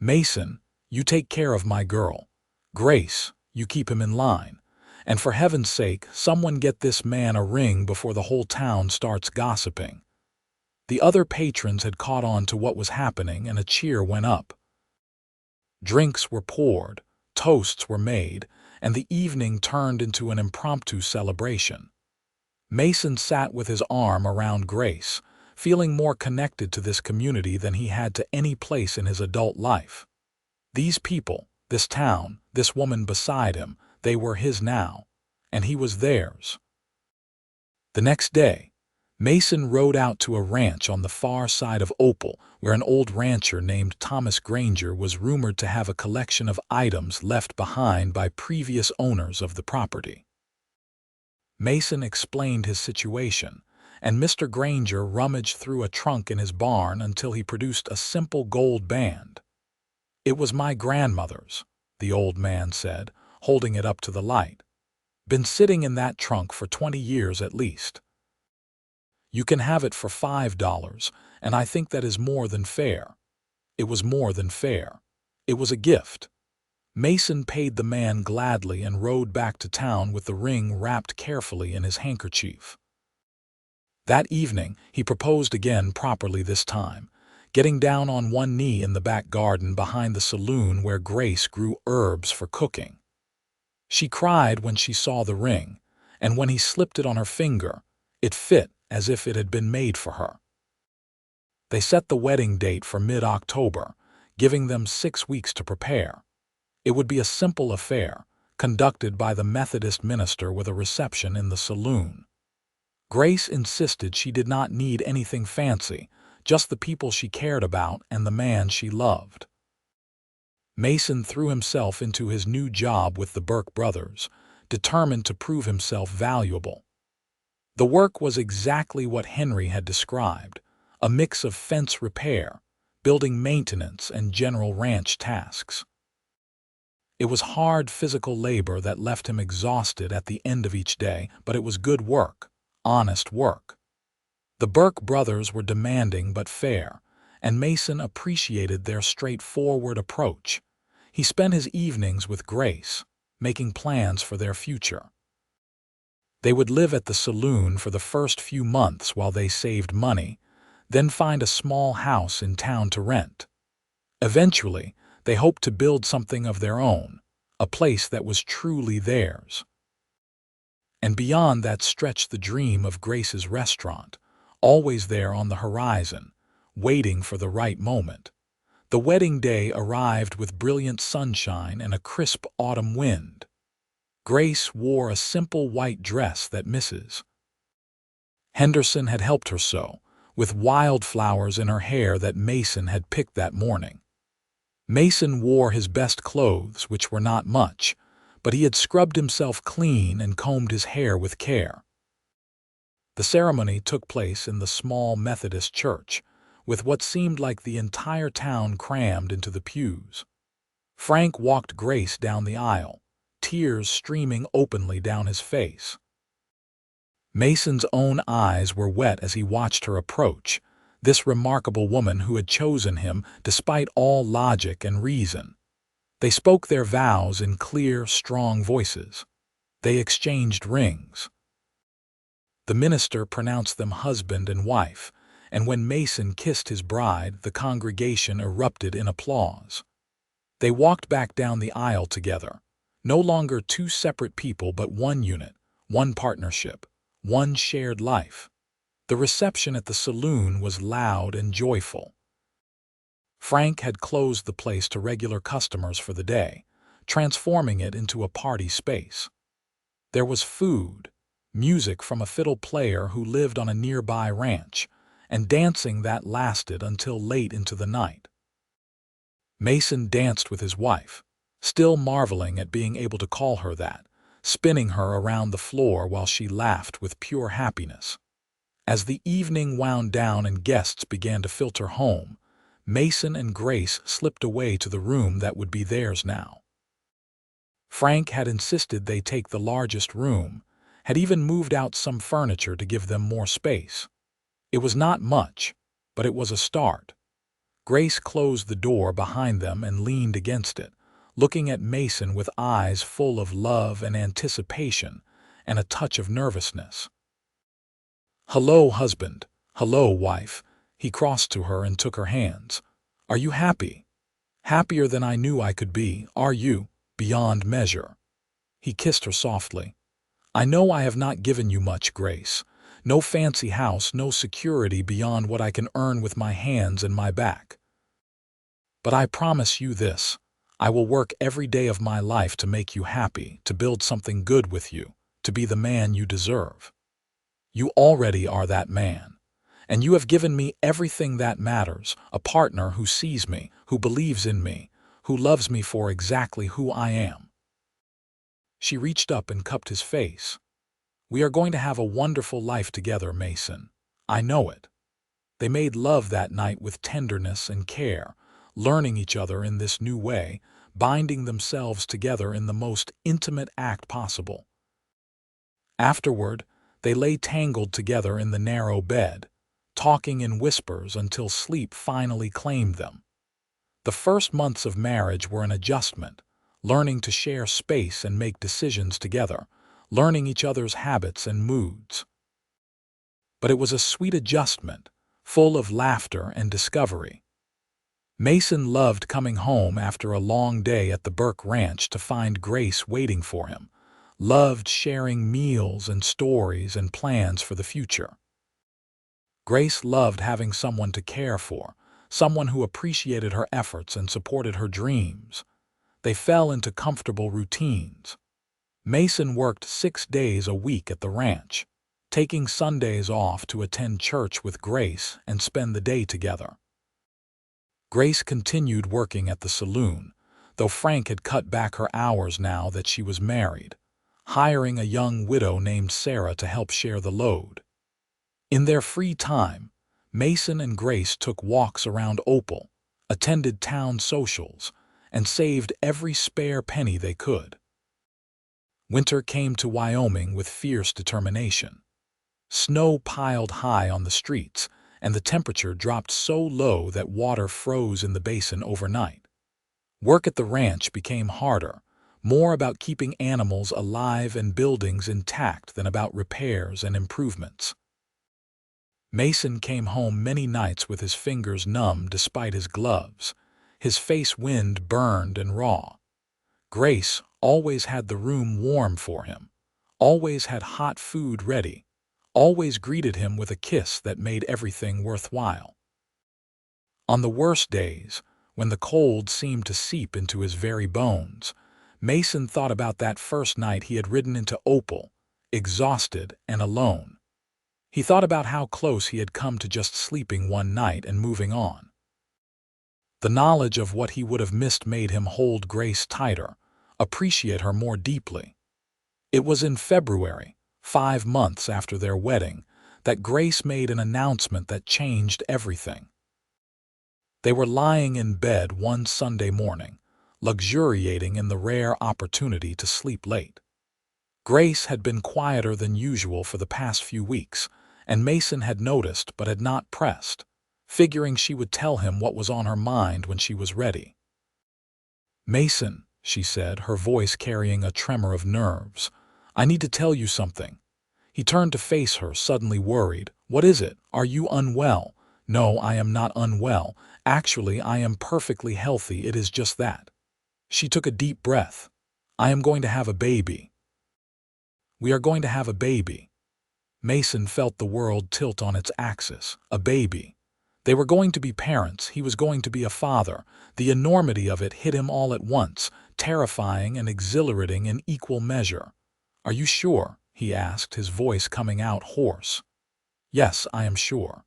Mason, you take care of my girl. Grace, you keep him in line. And for heaven's sake, someone get this man a ring before the whole town starts gossiping." The other patrons had caught on to what was happening, and a cheer went up. Drinks were poured, toasts were made, and the evening turned into an impromptu celebration. Mason sat with his arm around Grace, feeling more connected to this community than he had to any place in his adult life. These people, this town, this woman beside him, they were his now, and he was theirs. The next day, Mason rode out to a ranch on the far side of Opal, where an old rancher named Thomas Granger was rumored to have a collection of items left behind by previous owners of the property. Mason explained his situation, and Mr. Granger rummaged through a trunk in his barn until he produced a simple gold band. "It was my grandmother's," the old man said, holding it up to the light. "Been sitting in that trunk for 20 years at least. You can have it for $5, and I think that is more than fair." It was more than fair. It was a gift. Mason paid the man gladly and rode back to town with the ring wrapped carefully in his handkerchief. That evening, he proposed again properly this time, getting down on one knee in the back garden behind the saloon where Grace grew herbs for cooking. She cried when she saw the ring, and when he slipped it on her finger, it fit as if it had been made for her. They set the wedding date for mid-October, giving them 6 weeks to prepare. It would be a simple affair, conducted by the Methodist minister with a reception in the saloon. Grace insisted she did not need anything fancy, just the people she cared about and the man she loved. Mason threw himself into his new job with the Burke brothers, determined to prove himself valuable. The work was exactly what Henry had described, a mix of fence repair, building maintenance, and general ranch tasks. It was hard physical labor that left him exhausted at the end of each day, but it was good work, honest work. The Burke brothers were demanding but fair, and Mason appreciated their straightforward approach. He spent his evenings with Grace, making plans for their future. They would live at the saloon for the first few months while they saved money, then find a small house in town to rent. Eventually, they hoped to build something of their own, a place that was truly theirs. And beyond that stretched the dream of Grace's restaurant, always there on the horizon, waiting for the right moment. The wedding day arrived with brilliant sunshine and a crisp autumn wind. Grace wore a simple white dress that Mrs. Henderson had helped her sew, with wildflowers in her hair that Mason had picked that morning. Mason wore his best clothes, which were not much, but he had scrubbed himself clean and combed his hair with care. The ceremony took place in the small Methodist church, with what seemed like the entire town crammed into the pews. Frank walked Grace down the aisle, tears streaming openly down his face. Mason's own eyes were wet as he watched her approach, this remarkable woman who had chosen him despite all logic and reason. They spoke their vows in clear, strong voices. They exchanged rings. The minister pronounced them husband and wife, and when Mason kissed his bride, the congregation erupted in applause. They walked back down the aisle together, no longer two separate people but one unit, one partnership, one shared life. The reception at the saloon was loud and joyful. Frank had closed the place to regular customers for the day, transforming it into a party space. There was food, music from a fiddle player who lived on a nearby ranch, and dancing that lasted until late into the night. Mason danced with his wife, still marveling at being able to call her that, spinning her around the floor while she laughed with pure happiness. As the evening wound down and guests began to filter home, Mason and Grace slipped away to the room that would be theirs now. Frank had insisted they take the largest room, had even moved out some furniture to give them more space. It was not much, but it was a start. Grace closed the door behind them and leaned against it, looking at Mason with eyes full of love and anticipation and a touch of nervousness. "Hello, husband. Hello, wife." He crossed to her and took her hands. "Are you happy? Happier than I knew I could be, are you? Beyond measure." He kissed her softly. "I know I have not given you much, Grace. No fancy house, no security beyond what I can earn with my hands and my back. But I promise you this. I will work every day of my life to make you happy, to build something good with you, to be the man you deserve. You already are that man. And you have given me everything that matters, a partner who sees me, who believes in me, who loves me for exactly who I am." She reached up and cupped his face. "We are going to have a wonderful life together, Mason. I know it." They made love that night with tenderness and care, learning each other in this new way, binding themselves together in the most intimate act possible. Afterward, they lay tangled together in the narrow bed, talking in whispers until sleep finally claimed them. The first months of marriage were an adjustment, learning to share space and make decisions together, learning each other's habits and moods. But it was a sweet adjustment, full of laughter and discovery. Mason loved coming home after a long day at the Burke Ranch to find Grace waiting for him, loved sharing meals and stories and plans for the future. Grace loved having someone to care for, someone who appreciated her efforts and supported her dreams. They fell into comfortable routines. Mason worked 6 days a week at the ranch, taking Sundays off to attend church with Grace and spend the day together. Grace continued working at the saloon, though Frank had cut back her hours now that she was married, hiring a young widow named Sarah to help share the load. In their free time, Mason and Grace took walks around Opal, attended town socials, and saved every spare penny they could. Winter came to Wyoming with fierce determination. Snow piled high on the streets, and the temperature dropped so low that water froze in the basin overnight. Work at the ranch became harder, more about keeping animals alive and buildings intact than about repairs and improvements. Mason came home many nights with his fingers numb despite his gloves, his face wind-burned and raw. Grace always had the room warm for him, always had hot food ready, always greeted him with a kiss that made everything worthwhile. On the worst days, when the cold seemed to seep into his very bones, Mason thought about that first night he had ridden into Opal, exhausted and alone. He thought about how close he had come to just sleeping one night and moving on. The knowledge of what he would have missed made him hold Grace tighter, appreciate her more deeply. It was in February, 5 months after their wedding, that Grace made an announcement that changed everything. They were lying in bed one Sunday morning, luxuriating in the rare opportunity to sleep late. Grace had been quieter than usual for the past few weeks, and Mason had noticed but had not pressed, figuring she would tell him what was on her mind when she was ready. "Mason," she said, her voice carrying a tremor of nerves, "I need to tell you something." He turned to face her, suddenly worried. "What is it? Are you unwell?" "No, I am not unwell. Actually, I am perfectly healthy. It is just that." She took a deep breath. "I am going to have a baby." "We are going to have a baby." Mason felt the world tilt on its axis. A baby. They were going to be parents. He was going to be a father. The enormity of it hit him all at once, terrifying and exhilarating in equal measure. "Are you sure?" he asked, his voice coming out hoarse. "Yes, I am sure.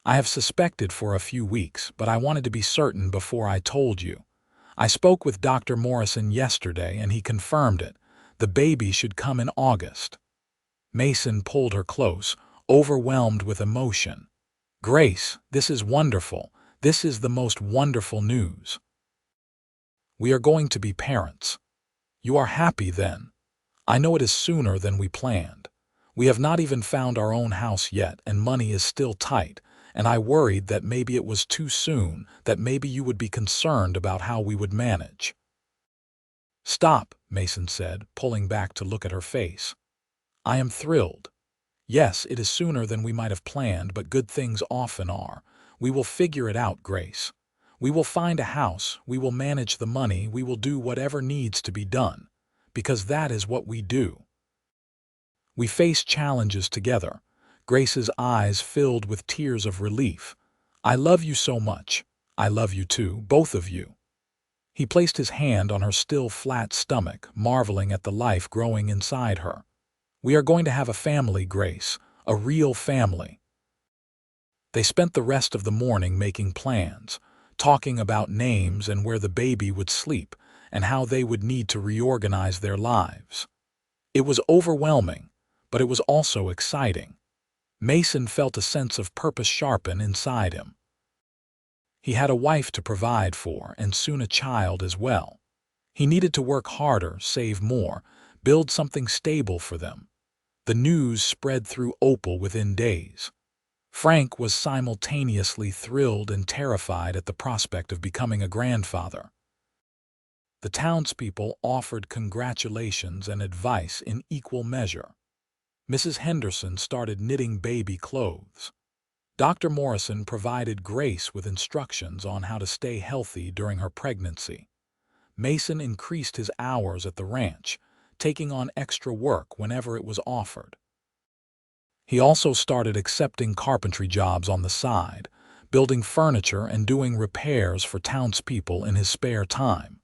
I have suspected for a few weeks, but I wanted to be certain before I told you. I spoke with Dr. Morrison yesterday, and he confirmed it. The baby should come in August." Mason pulled her close, overwhelmed with emotion. "Grace, this is wonderful. This is the most wonderful news. We are going to be parents. You are happy then? I know it is sooner than we planned. We have not even found our own house yet, and money is still tight, and I worried that maybe it was too soon, that maybe you would be concerned about how we would manage." "Stop," Mason said, pulling back to look at her face. "I am thrilled. Yes, it is sooner than we might have planned, but good things often are. We will figure it out, Grace. We will find a house, we will manage the money, we will do whatever needs to be done, because that is what we do. We face challenges together." Grace's eyes filled with tears of relief. "I love you so much. I love you too, both of you." He placed his hand on her still flat stomach, marveling at the life growing inside her. We are going to have a family, Grace, a real family. They spent the rest of the morning making plans, talking about names and where the baby would sleep and how they would need to reorganize their lives. It was overwhelming, but it was also exciting. Mason felt a sense of purpose sharpen inside him. He had a wife to provide for and soon a child as well. He needed to work harder, save more, build something stable for them. The news spread through Opal within days. Frank was simultaneously thrilled and terrified at the prospect of becoming a grandfather. The townspeople offered congratulations and advice in equal measure. Mrs. Henderson started knitting baby clothes. Dr. Morrison provided Grace with instructions on how to stay healthy during her pregnancy. Mason increased his hours at the ranch, taking on extra work whenever it was offered. He also started accepting carpentry jobs on the side, building furniture and doing repairs for townspeople in his spare time.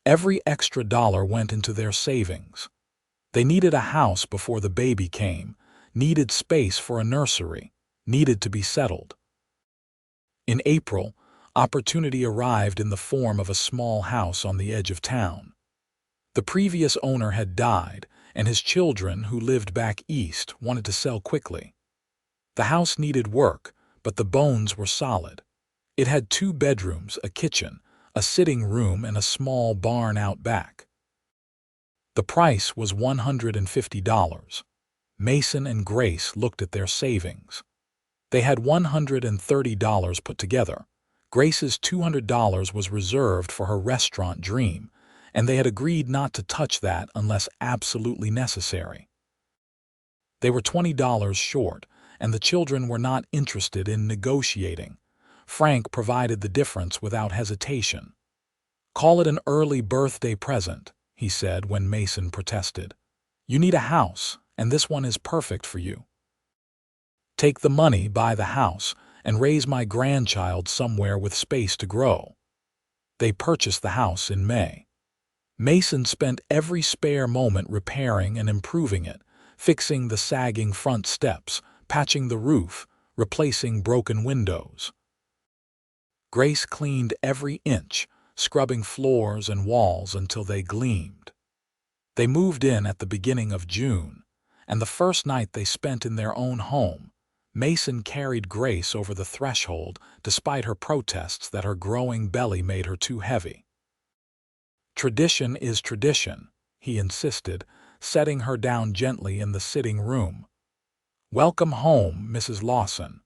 Every extra dollar went into their savings. They needed a house before the baby came, needed space for a nursery, needed to be settled. In April, opportunity arrived in the form of a small house on the edge of town. The previous owner had died, and his children, who lived back east, wanted to sell quickly. The house needed work, but the bones were solid. It had 2 bedrooms, a kitchen, a sitting room, and a small barn out back. The price was $150. Mason and Grace looked at their savings. They had $130 put together. Grace's $200 was reserved for her restaurant dream, and they had agreed not to touch that unless absolutely necessary. They were $20 short, and the children were not interested in negotiating. Frank provided the difference without hesitation. "Call it an early birthday present," he said when Mason protested. "You need a house, and this one is perfect for you. Take the money, buy the house, and raise my grandchild somewhere with space to grow." They purchased the house in May. Mason spent every spare moment repairing and improving it, fixing the sagging front steps, patching the roof, replacing broken windows. Grace cleaned every inch, scrubbing floors and walls until they gleamed. They moved in at the beginning of June, and the first night they spent in their own home, Mason carried Grace over the threshold despite her protests that her growing belly made her too heavy. "Tradition is tradition," he insisted, setting her down gently in the sitting room. "Welcome home, Mrs. Lawson."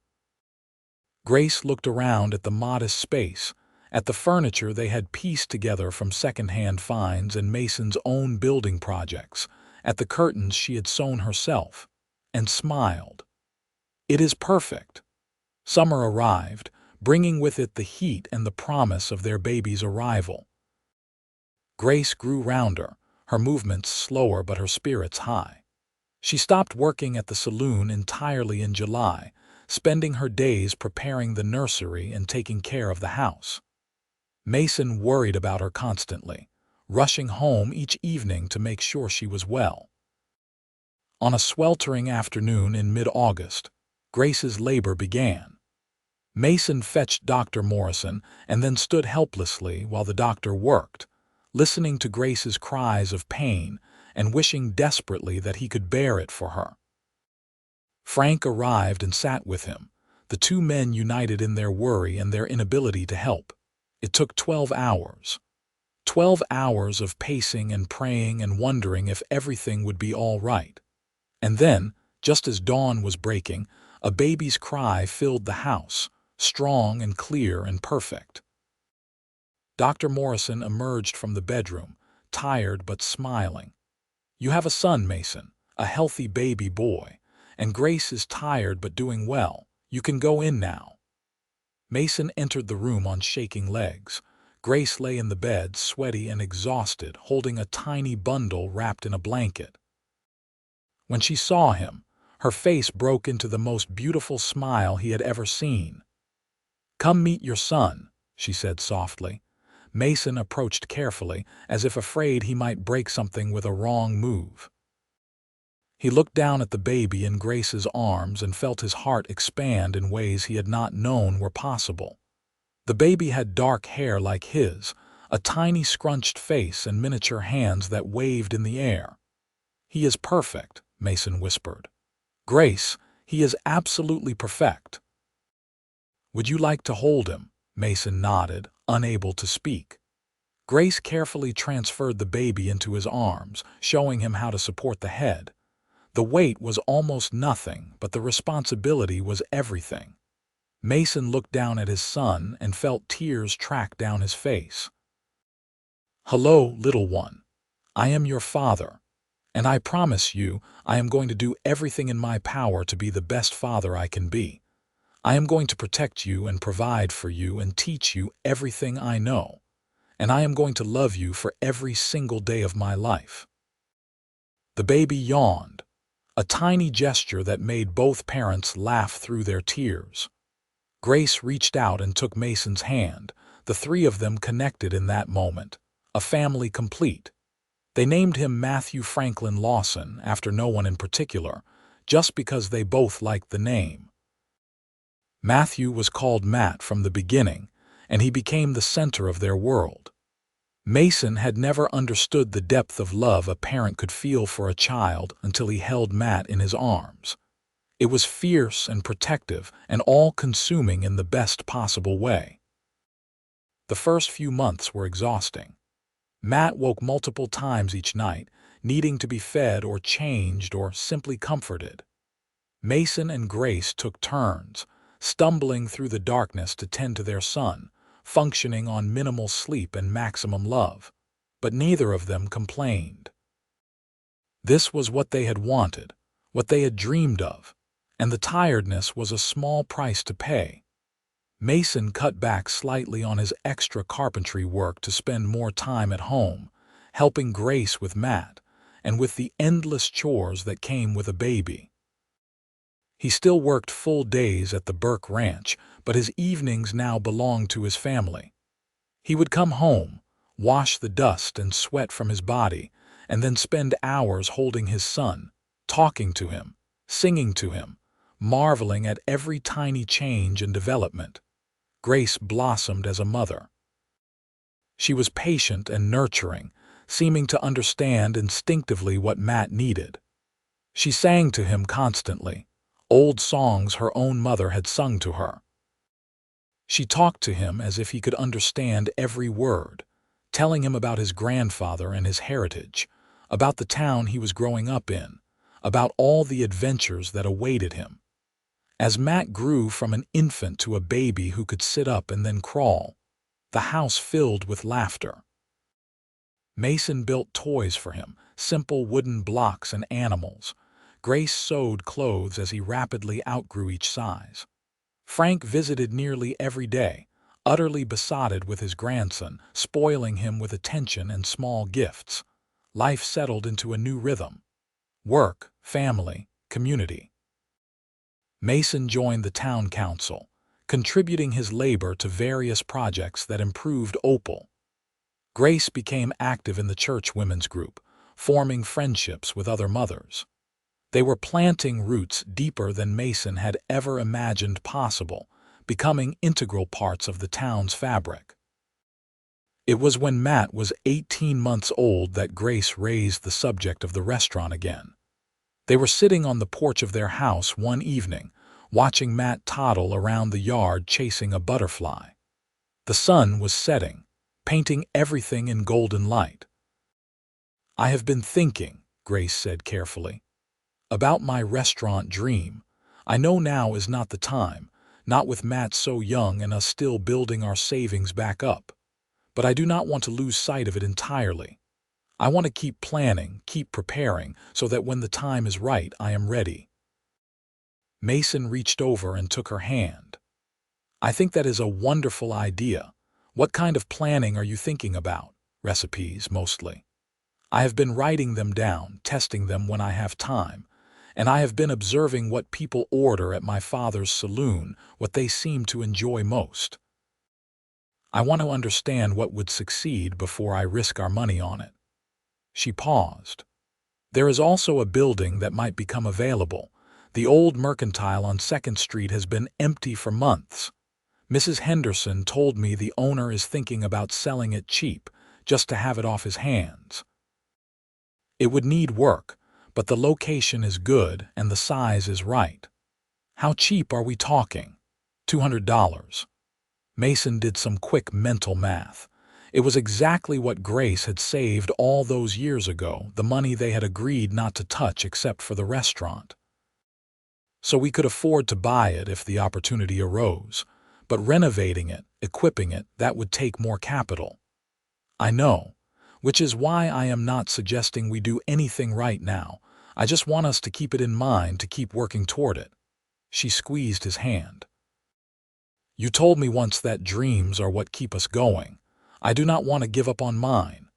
Grace looked around at the modest space, at the furniture they had pieced together from second-hand finds and Mason's own building projects, at the curtains she had sewn herself, and smiled. "It is perfect." Summer arrived, bringing with it the heat and the promise of their baby's arrival. Grace grew rounder, her movements slower but her spirits high. She stopped working at the saloon entirely in July, spending her days preparing the nursery and taking care of the house. Mason worried about her constantly, rushing home each evening to make sure she was well. On a sweltering afternoon in mid-August, Grace's labor began. Mason fetched Dr. Morrison and then stood helplessly while the doctor worked, listening to Grace's cries of pain and wishing desperately that he could bear it for her. Frank arrived and sat with him, the 2 men united in their worry and their inability to help. It took 12 hours. 12 hours of pacing and praying and wondering if everything would be all right. And then, just as dawn was breaking, a baby's cry filled the house, strong and clear and perfect. Dr. Morrison emerged from the bedroom, tired but smiling. "You have a son, Mason, a healthy baby boy, and Grace is tired but doing well. You can go in now." Mason entered the room on shaking legs. Grace lay in the bed, sweaty and exhausted, holding a tiny bundle wrapped in a blanket. When she saw him, her face broke into the most beautiful smile he had ever seen. "Come meet your son," she said softly. Mason approached carefully, as if afraid he might break something with a wrong move. He looked down at the baby in Grace's arms and felt his heart expand in ways he had not known were possible. The baby had dark hair like his, a tiny scrunched face and miniature hands that waved in the air. "He is perfect," Mason whispered. "Grace, he is absolutely perfect." "Would you like to hold him?" Mason nodded, unable to speak. Grace carefully transferred the baby into his arms, showing him how to support the head. The weight was almost nothing, but the responsibility was everything. Mason looked down at his son and felt tears track down his face. "Hello, little one. I am your father, and I promise you I am going to do everything in my power to be the best father I can be. I am going to protect you and provide for you and teach you everything I know, and I am going to love you for every single day of my life." The baby yawned, a tiny gesture that made both parents laugh through their tears. Grace reached out and took Mason's hand. The three of them connected in that moment, a family complete. They named him Matthew Franklin Lawson after no one in particular, just because they both liked the name. Matthew was called Matt from the beginning, and he became the center of their world. Mason had never understood the depth of love a parent could feel for a child until he held Matt in his arms. It was fierce and protective and all-consuming in the best possible way. The first few months were exhausting. Matt woke multiple times each night, needing to be fed or changed or simply comforted. Mason and Grace took turns, stumbling through the darkness to tend to their son, functioning on minimal sleep and maximum love. But neither of them complained. This was what they had wanted, what they had dreamed of, and the tiredness was a small price to pay. Mason cut back slightly on his extra carpentry work to spend more time at home, helping Grace with Matt, and with the endless chores that came with a baby. He still worked full days at the Burke Ranch, but his evenings now belonged to his family. He would come home, wash the dust and sweat from his body, and then spend hours holding his son, talking to him, singing to him, marveling at every tiny change and development. Grace blossomed as a mother. She was patient and nurturing, seeming to understand instinctively what Matt needed. She sang to him constantly, old songs her own mother had sung to her. She talked to him as if he could understand every word, telling him about his grandfather and his heritage, about the town he was growing up in, about all the adventures that awaited him. As Matt grew from an infant to a baby who could sit up and then crawl, the house filled with laughter. Mason built toys for him, simple wooden blocks and animals. Grace sewed clothes as he rapidly outgrew each size. Frank visited nearly every day, utterly besotted with his grandson, spoiling him with attention and small gifts. Life settled into a new rhythm: work, family, community. Mason joined the town council, contributing his labor to various projects that improved Opal. Grace became active in the church women's group, forming friendships with other mothers. They were planting roots deeper than Mason had ever imagined possible, becoming integral parts of the town's fabric. It was when Matt was 18 months old that Grace raised the subject of the restaurant again. They were sitting on the porch of their house one evening, watching Matt toddle around the yard chasing a butterfly. The sun was setting, painting everything in golden light. "I have been thinking," Grace said carefully, "about my restaurant dream. I know now is not the time, not with Matt so young and us still building our savings back up. But I do not want to lose sight of it entirely. I want to keep planning, keep preparing, so that when the time is right, I am ready." Mason reached over and took her hand. "I think that is a wonderful idea. What kind of planning are you thinking about?" "Recipes, mostly. I have been writing them down, testing them when I have time, and I have been observing what people order at my father's saloon, what they seem to enjoy most. I want to understand what would succeed before I risk our money on it." She paused. There is also a building that might become available. The old mercantile on 2nd Street has been empty for months. Mrs. Henderson told me the owner is thinking about selling it cheap, just to have it off his hands. It would need work, but the location is good and the size is right. How cheap are we talking? $200. Mason did some quick mental math. It was exactly what Grace had saved all those years ago, the money they had agreed not to touch except for the restaurant. So we could afford to buy it if the opportunity arose, but renovating it, equipping it, that would take more capital. I know, which is why I am not suggesting we do anything right now. I just want us to keep it in mind, to keep working toward it. She squeezed his hand. You told me once that dreams are what keep us going. I do not want to give up on mine.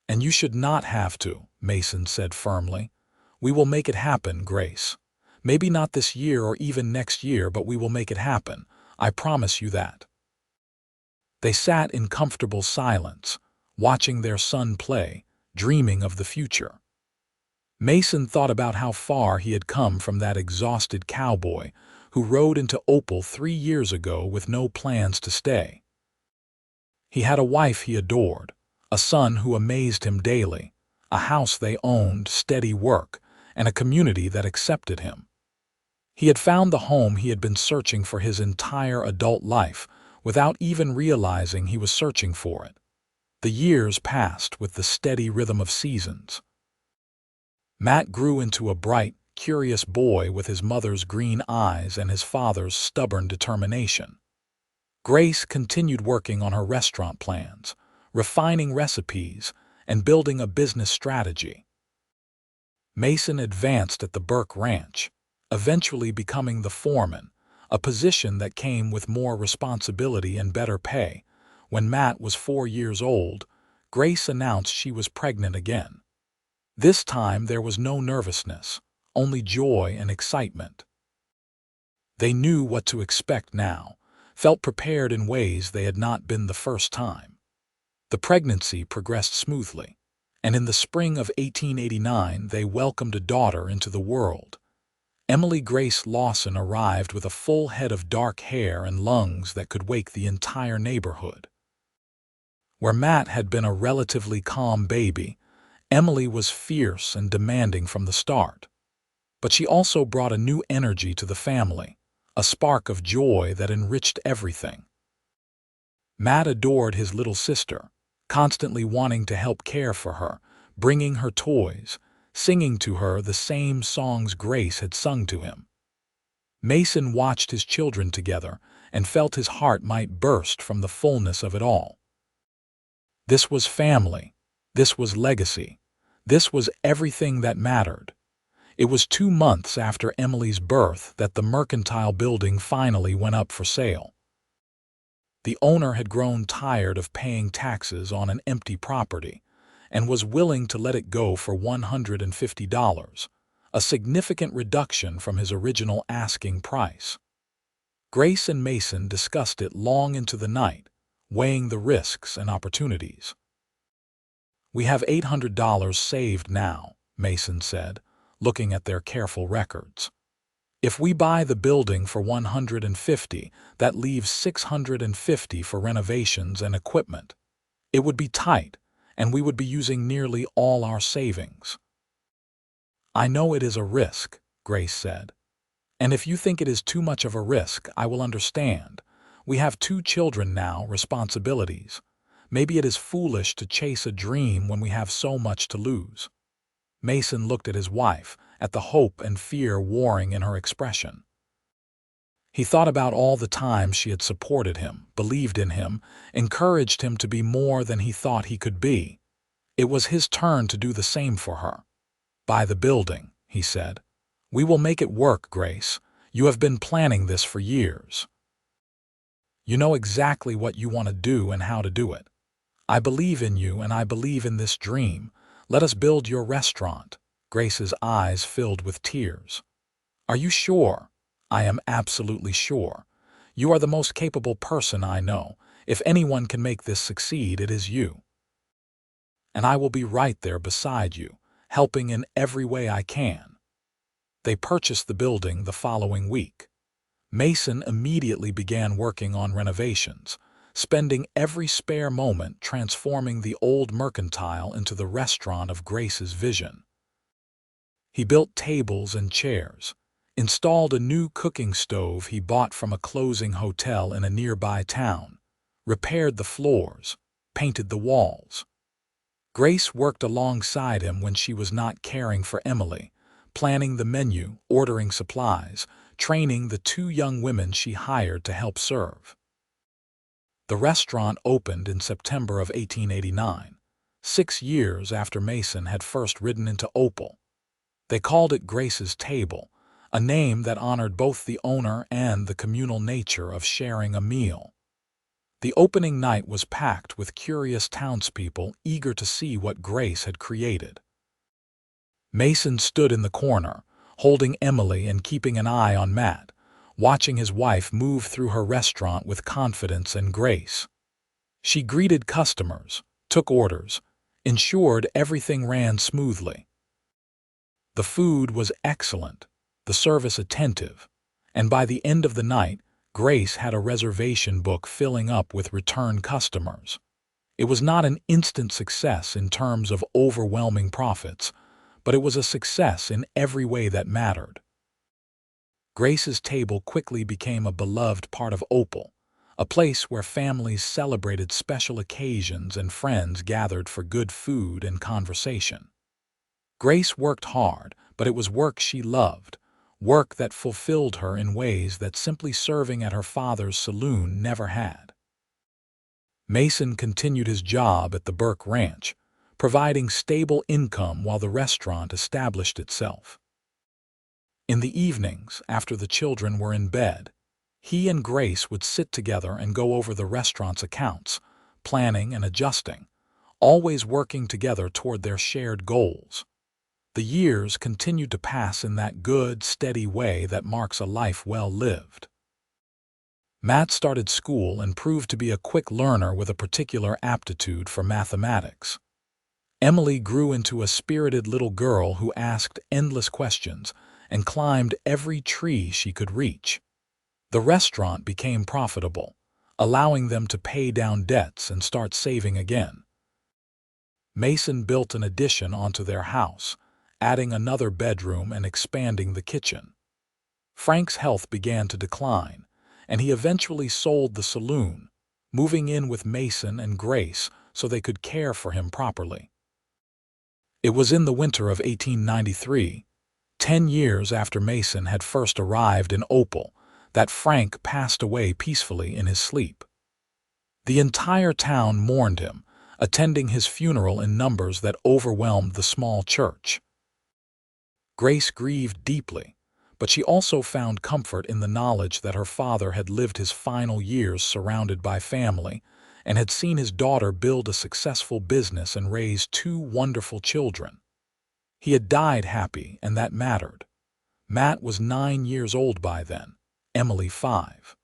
And you should not have to, Mason said firmly. We will make it happen, Grace. Maybe not this year or even next year, but we will make it happen. I promise you that. They sat in comfortable silence, watching their son play, dreaming of the future. Mason thought about how far he had come from that exhausted cowboy who rode into Opal 3 years ago with no plans to stay. He had a wife he adored, a son who amazed him daily, a house they owned, steady work, and a community that accepted him. He had found the home he had been searching for his entire adult life, without even realizing he was searching for it. The years passed with the steady rhythm of seasons. Matt grew into a bright, curious boy with his mother's green eyes and his father's stubborn determination. Grace continued working on her restaurant plans, refining recipes, and building a business strategy. Mason advanced at the Burke Ranch, eventually becoming the foreman, a position that came with more responsibility and better pay. When Matt was 4 years old, Grace announced she was pregnant again. This time there was no nervousness, only joy and excitement. They knew what to expect now, felt prepared in ways they had not been the first time. The pregnancy progressed smoothly, and in the spring of 1889 they welcomed a daughter into the world. Emily Grace Lawson arrived with a full head of dark hair and lungs that could wake the entire neighborhood. Where Matt had been a relatively calm baby, Emily was fierce and demanding from the start. But she also brought a new energy to the family, a spark of joy that enriched everything. Matt adored his little sister, constantly wanting to help care for her, bringing her toys, singing to her the same songs Grace had sung to him. Mason watched his children together and felt his heart might burst from the fullness of it all. This was family. This was legacy. This was everything that mattered. It was 2 months after Emily's birth that the mercantile building finally went up for sale. The owner had grown tired of paying taxes on an empty property and was willing to let it go for $150, a significant reduction from his original asking price. Grace and Mason discussed it long into the night, weighing the risks and opportunities. We have $800 saved now, Mason said, looking at their careful records. If we buy the building for $150, that leaves $650 for renovations and equipment. It would be tight, and we would be using nearly all our savings. I know it is a risk, Grace said. And if you think it is too much of a risk, I will understand. We have 2 children now, responsibilities. Maybe it is foolish to chase a dream when we have so much to lose. Mason looked at his wife, at the hope and fear warring in her expression. He thought about all the times she had supported him, believed in him, encouraged him to be more than he thought he could be. It was his turn to do the same for her. Buy the building, he said. We will make it work, Grace. You have been planning this for years. You know exactly what you want to do and how to do it. I believe in you and I believe in this dream. Let us build your restaurant. Grace's eyes filled with tears. Are you sure? I am absolutely sure. You are the most capable person I know. If anyone can make this succeed, it is you. And I will be right there beside you, helping in every way I can." They purchased the building the following week. Mason immediately began working on renovations, spending every spare moment transforming the old mercantile into the restaurant of Grace's vision. He built tables and chairs, installed a new cooking stove he bought from a closing hotel in a nearby town, repaired the floors, painted the walls. Grace worked alongside him when she was not caring for Emily, planning the menu, ordering supplies, training the 2 young women she hired to help serve. The restaurant opened in September of 1889, 6 years after Mason had first ridden into Opal. They called it Grace's Table, a name that honored both the owner and the communal nature of sharing a meal. The opening night was packed with curious townspeople eager to see what Grace had created. Mason stood in the corner, holding Emily and keeping an eye on Matt, watching his wife move through her restaurant with confidence and grace. She greeted customers, took orders, ensured everything ran smoothly. The food was excellent, the service attentive, and by the end of the night, Grace had a reservation book filling up with return customers. It was not an instant success in terms of overwhelming profits, but it was a success in every way that mattered. Grace's Table quickly became a beloved part of Opal, a place where families celebrated special occasions and friends gathered for good food and conversation. Grace worked hard, but it was work she loved, work that fulfilled her in ways that simply serving at her father's saloon never had. Mason continued his job at the Burke Ranch, providing stable income while the restaurant established itself. In the evenings, after the children were in bed, he and Grace would sit together and go over the restaurant's accounts, planning and adjusting, always working together toward their shared goals. The years continued to pass in that good, steady way that marks a life well lived. Matt started school and proved to be a quick learner with a particular aptitude for mathematics. Emily grew into a spirited little girl who asked endless questions and climbed every tree she could reach. The restaurant became profitable, allowing them to pay down debts and start saving again. Mason built an addition onto their house, adding another bedroom and expanding the kitchen. Frank's health began to decline, and he eventually sold the saloon, moving in with Mason and Grace so they could care for him properly. It was in the winter of 1893, 10 years after Mason had first arrived in Opal, that Frank passed away peacefully in his sleep. The entire town mourned him, attending his funeral in numbers that overwhelmed the small church. Grace grieved deeply, but she also found comfort in the knowledge that her father had lived his final years surrounded by family and had seen his daughter build a successful business and raise 2 wonderful children. He had died happy, and that mattered. Matt was 9 years old by then, Emily 5.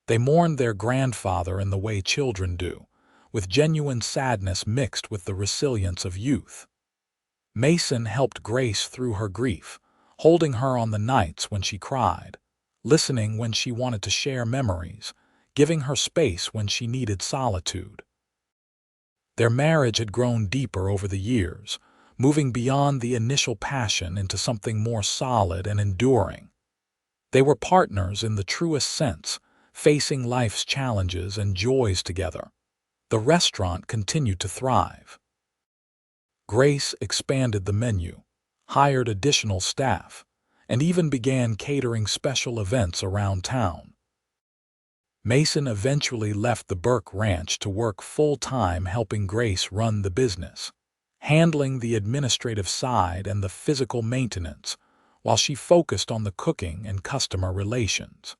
They mourned their grandfather in the way children do, with genuine sadness mixed with the resilience of youth. Mason helped Grace through her grief, holding her on the nights when she cried, listening when she wanted to share memories, giving her space when she needed solitude. Their marriage had grown deeper over the years, moving beyond the initial passion into something more solid and enduring. They were partners in the truest sense, facing life's challenges and joys together. The restaurant continued to thrive. Grace expanded the menu, hired additional staff, and even began catering special events around town. Mason eventually left the Burke Ranch to work full-time helping Grace run the business, handling the administrative side and the physical maintenance, while she focused on the cooking and customer relations.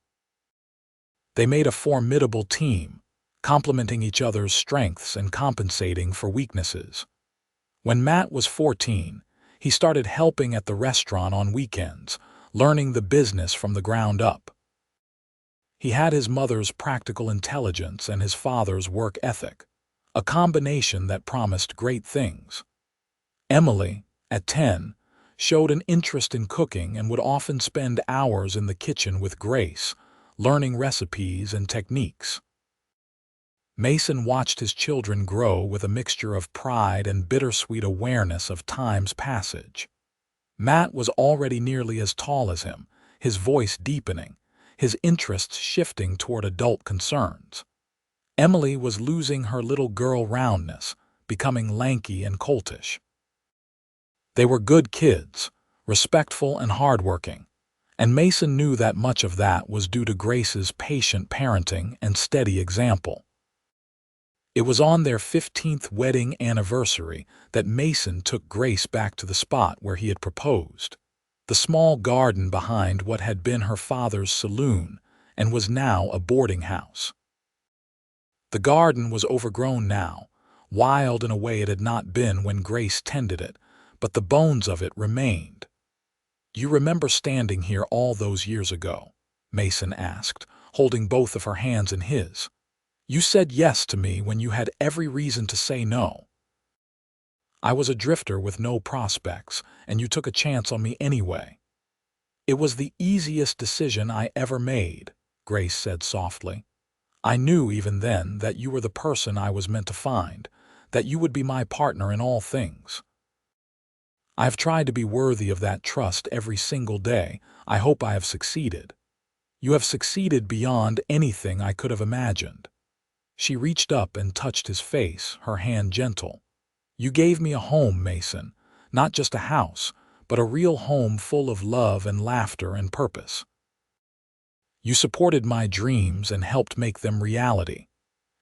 They made a formidable team, complementing each other's strengths and compensating for weaknesses. When Matt was 14, he started helping at the restaurant on weekends, learning the business from the ground up. He had his mother's practical intelligence and his father's work ethic, a combination that promised great things. Emily, At 10, showed an interest in cooking and would often spend hours in the kitchen with Grace, learning recipes and techniques. Mason watched his children grow with a mixture of pride and bittersweet awareness of time's passage. Matt was already nearly as tall as him, his voice deepening, his interests shifting toward adult concerns. Emily was losing her little girl roundness, becoming lanky and coltish. They were good kids, respectful and hardworking, and Mason knew that much of that was due to Grace's patient parenting and steady example. It was on their 15th wedding anniversary that Mason took Grace back to the spot where he had proposed, the small garden behind what had been her father's saloon and was now a boarding house. The garden was overgrown now, wild in a way it had not been when Grace tended it, but the bones of it remained. "You remember standing here all those years ago?" Mason asked, holding both of her hands in his. "You said yes to me when you had every reason to say no. I was a drifter with no prospects, and you took a chance on me anyway." "It was the easiest decision I ever made," Grace said softly. "I knew even then that you were the person I was meant to find, that you would be my partner in all things. I have tried to be worthy of that trust every single day. I hope I have succeeded. You have succeeded beyond anything I could have imagined." She reached up and touched his face, her hand gentle. "You gave me a home, Mason, not just a house, but a real home full of love and laughter and purpose. You supported my dreams and helped make them reality.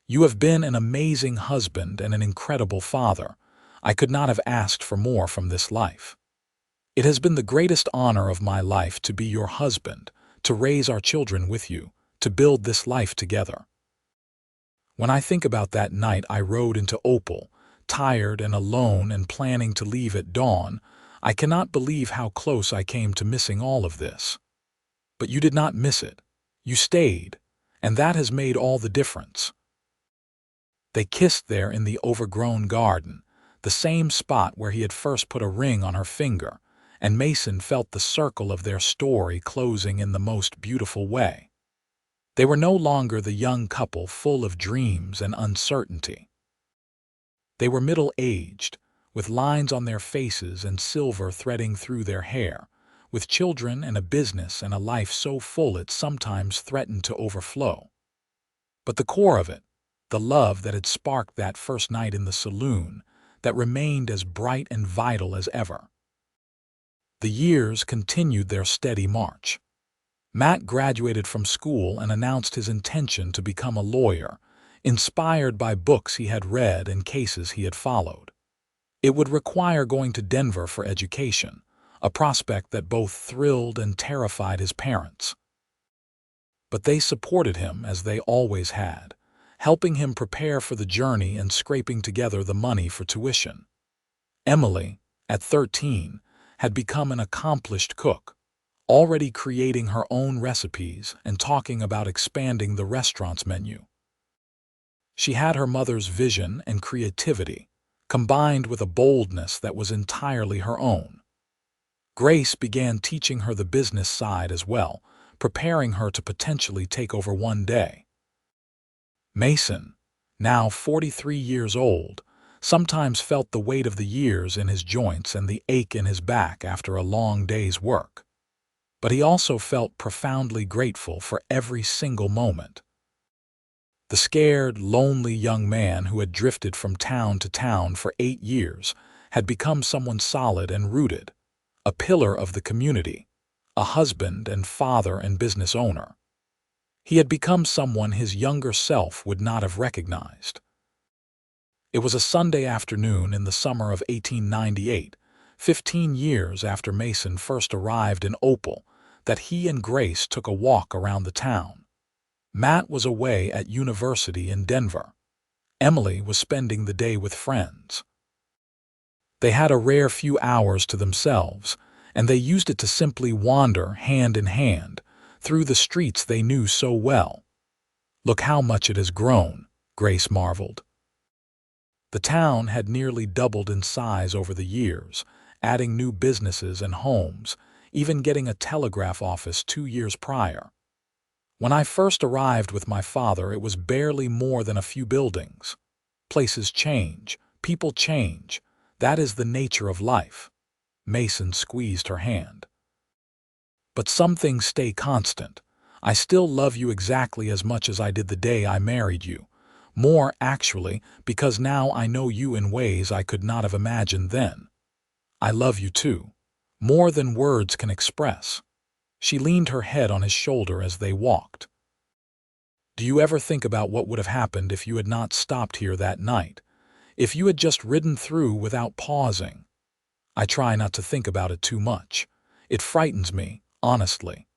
You have been an amazing husband and an incredible father. I could not have asked for more from this life. It has been the greatest honor of my life to be your husband, to raise our children with you, to build this life together. When I think about that night I rode into Opal, tired and alone and planning to leave at dawn, I cannot believe how close I came to missing all of this. But you did not miss it. You stayed, and that has made all the difference." They kissed there in the overgrown garden, the same spot where he had first put a ring on her finger, and Mason felt the circle of their story closing in the most beautiful way. They were no longer the young couple full of dreams and uncertainty. They were middle-aged, with lines on their faces and silver threading through their hair, with children and a business and a life so full it sometimes threatened to overflow. But the core of it, the love that had sparked that first night in the saloon, that remained as bright and vital as ever. The years continued their steady march. Matt graduated from school and announced his intention to become a lawyer, inspired by books he had read and cases he had followed. It would require going to Denver for education, a prospect that both thrilled and terrified his parents. But they supported him as they always had, helping him prepare for the journey and scraping together the money for tuition. Emily, at 13, had become an accomplished cook, already creating her own recipes and talking about expanding the restaurant's menu. She had her mother's vision and creativity, combined with a boldness that was entirely her own. Grace began teaching her the business side as well, preparing her to potentially take over one day. Mason, now 43 years old, sometimes felt the weight of the years in his joints and the ache in his back after a long day's work. But he also felt profoundly grateful for every single moment. The scared, lonely young man who had drifted from town to town for 8 years had become someone solid and rooted, a pillar of the community, a husband and father and business owner. He had become someone his younger self would not have recognized. It was a Sunday afternoon in the summer of 1898, 15 years after Mason first arrived in Opal, that he and Grace took a walk around the town. Matt was away at university in Denver. Emily was spending the day with friends. They had a rare few hours to themselves, and they used it to simply wander hand in hand through the streets they knew so well. "Look how much it has grown," Grace marveled. The town had nearly doubled in size over the years, adding new businesses and homes, even getting a telegraph office 2 years prior. When I first arrived with my father, it was barely more than a few buildings. Places change, people change. That is the nature of life. Mason squeezed her hand. But some things stay constant. I still love you exactly as much as I did the day I married you. More, actually, because now I know you in ways I could not have imagined then. I love you too. More than words can express. She leaned her head on his shoulder as they walked. Do you ever think about what would have happened if you had not stopped here that night? If you had just ridden through without pausing? I try not to think about it too much. It frightens me, honestly.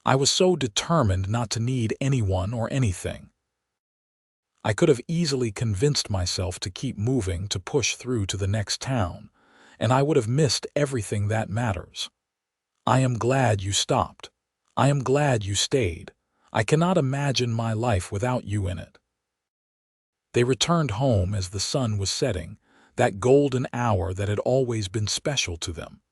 I was so determined not to need anyone or anything. I could have easily convinced myself to keep moving, to push through to the next town, and I would have missed everything that matters. I am glad you stopped. I am glad you stayed. I cannot imagine my life without you in it. They returned home as the sun was setting, that golden hour that had always been special to them.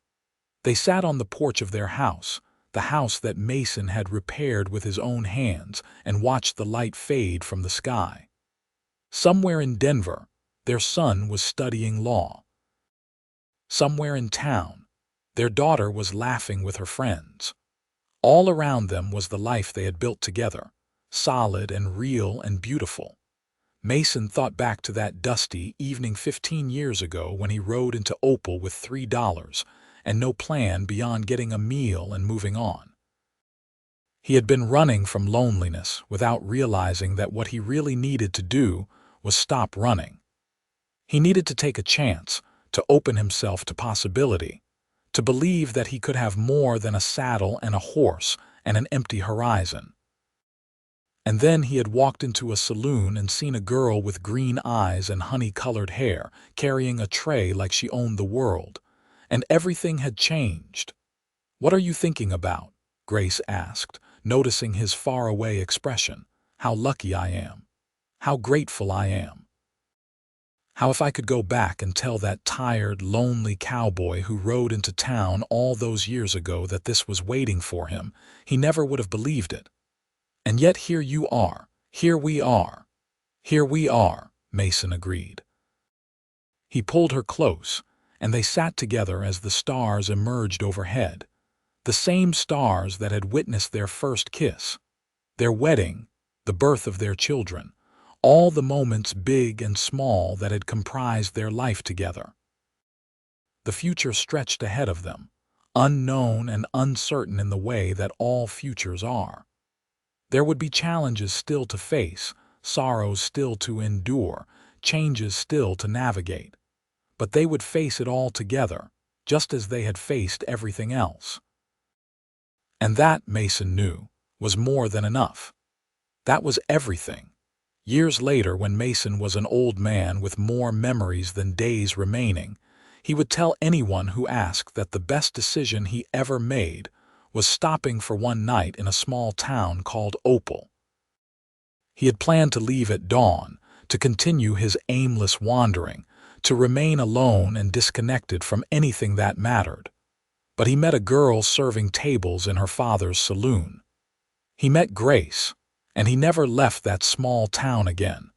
They sat on the porch of their house, the house that Mason had repaired with his own hands, and watched the light fade from the sky. Somewhere in Denver, their son was studying law. Somewhere in town, their daughter was laughing with her friends. All around them was the life they had built together, solid and real and beautiful. Mason thought back to that dusty evening 15 years ago when he rode into Opal with $3 and no plan beyond getting a meal and moving on. He had been running from loneliness without realizing that what he really needed to do was stop running. He needed to take a chance, to open himself to possibility, to believe that he could have more than a saddle and a horse and an empty horizon. And then he had walked into a saloon and seen a girl with green eyes and honey-colored hair, carrying a tray like she owned the world, and everything had changed. "What are you thinking about?" Grace asked, noticing his faraway expression. "How lucky I am. How grateful I am. How if I could go back and tell that tired, lonely cowboy who rode into town all those years ago that this was waiting for him, he never would have believed it. And yet here you are, here we are, here we are," Mason agreed. He pulled her close, and they sat together as the stars emerged overhead, the same stars that had witnessed their first kiss, their wedding, the birth of their children, all the moments big and small that had comprised their life together. The future stretched ahead of them, unknown and uncertain in the way that all futures are. There would be challenges still to face, sorrows still to endure, changes still to navigate. But they would face it all together, just as they had faced everything else. And that, Mason knew, was more than enough. That was everything. Years later, when Mason was an old man with more memories than days remaining, he would tell anyone who asked that the best decision he ever made was stopping for one night in a small town called Opal. He had planned to leave at dawn, to continue his aimless wandering, to remain alone and disconnected from anything that mattered. But he met a girl serving tables in her father's saloon. He met Grace, and he never left that small town again.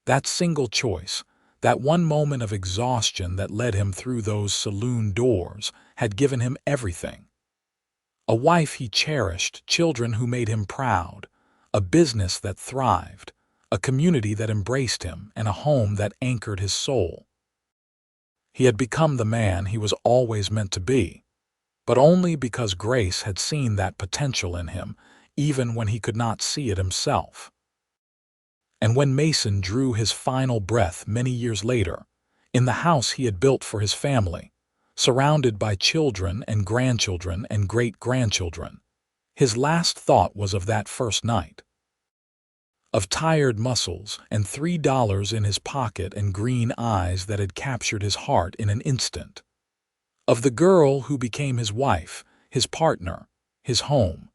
That single choice, that one moment of exhaustion that led him through those saloon doors, had given him everything. A wife he cherished, children who made him proud, a business that thrived, a community that embraced him, and a home that anchored his soul. He had become the man he was always meant to be, but only because Grace had seen that potential in him, even when he could not see it himself. And when Mason drew his final breath many years later, in the house he had built for his family, surrounded by children and grandchildren and great-grandchildren, his last thought was of that first night. Of tired muscles and $3 in his pocket and green eyes that had captured his heart in an instant. Of the girl who became his wife, his partner, his home.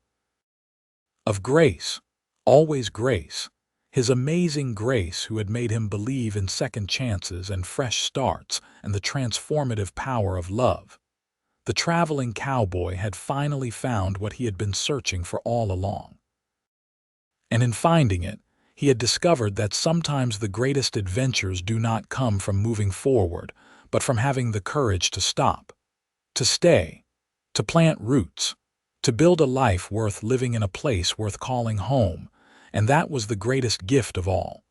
Of Grace, always Grace, his amazing grace who had made him believe in second chances and fresh starts and the transformative power of love. The traveling cowboy had finally found what he had been searching for all along. And in finding it, he had discovered that sometimes the greatest adventures do not come from moving forward, but from having the courage to stop, to stay, to plant roots, to build a life worth living in a place worth calling home, and that was the greatest gift of all.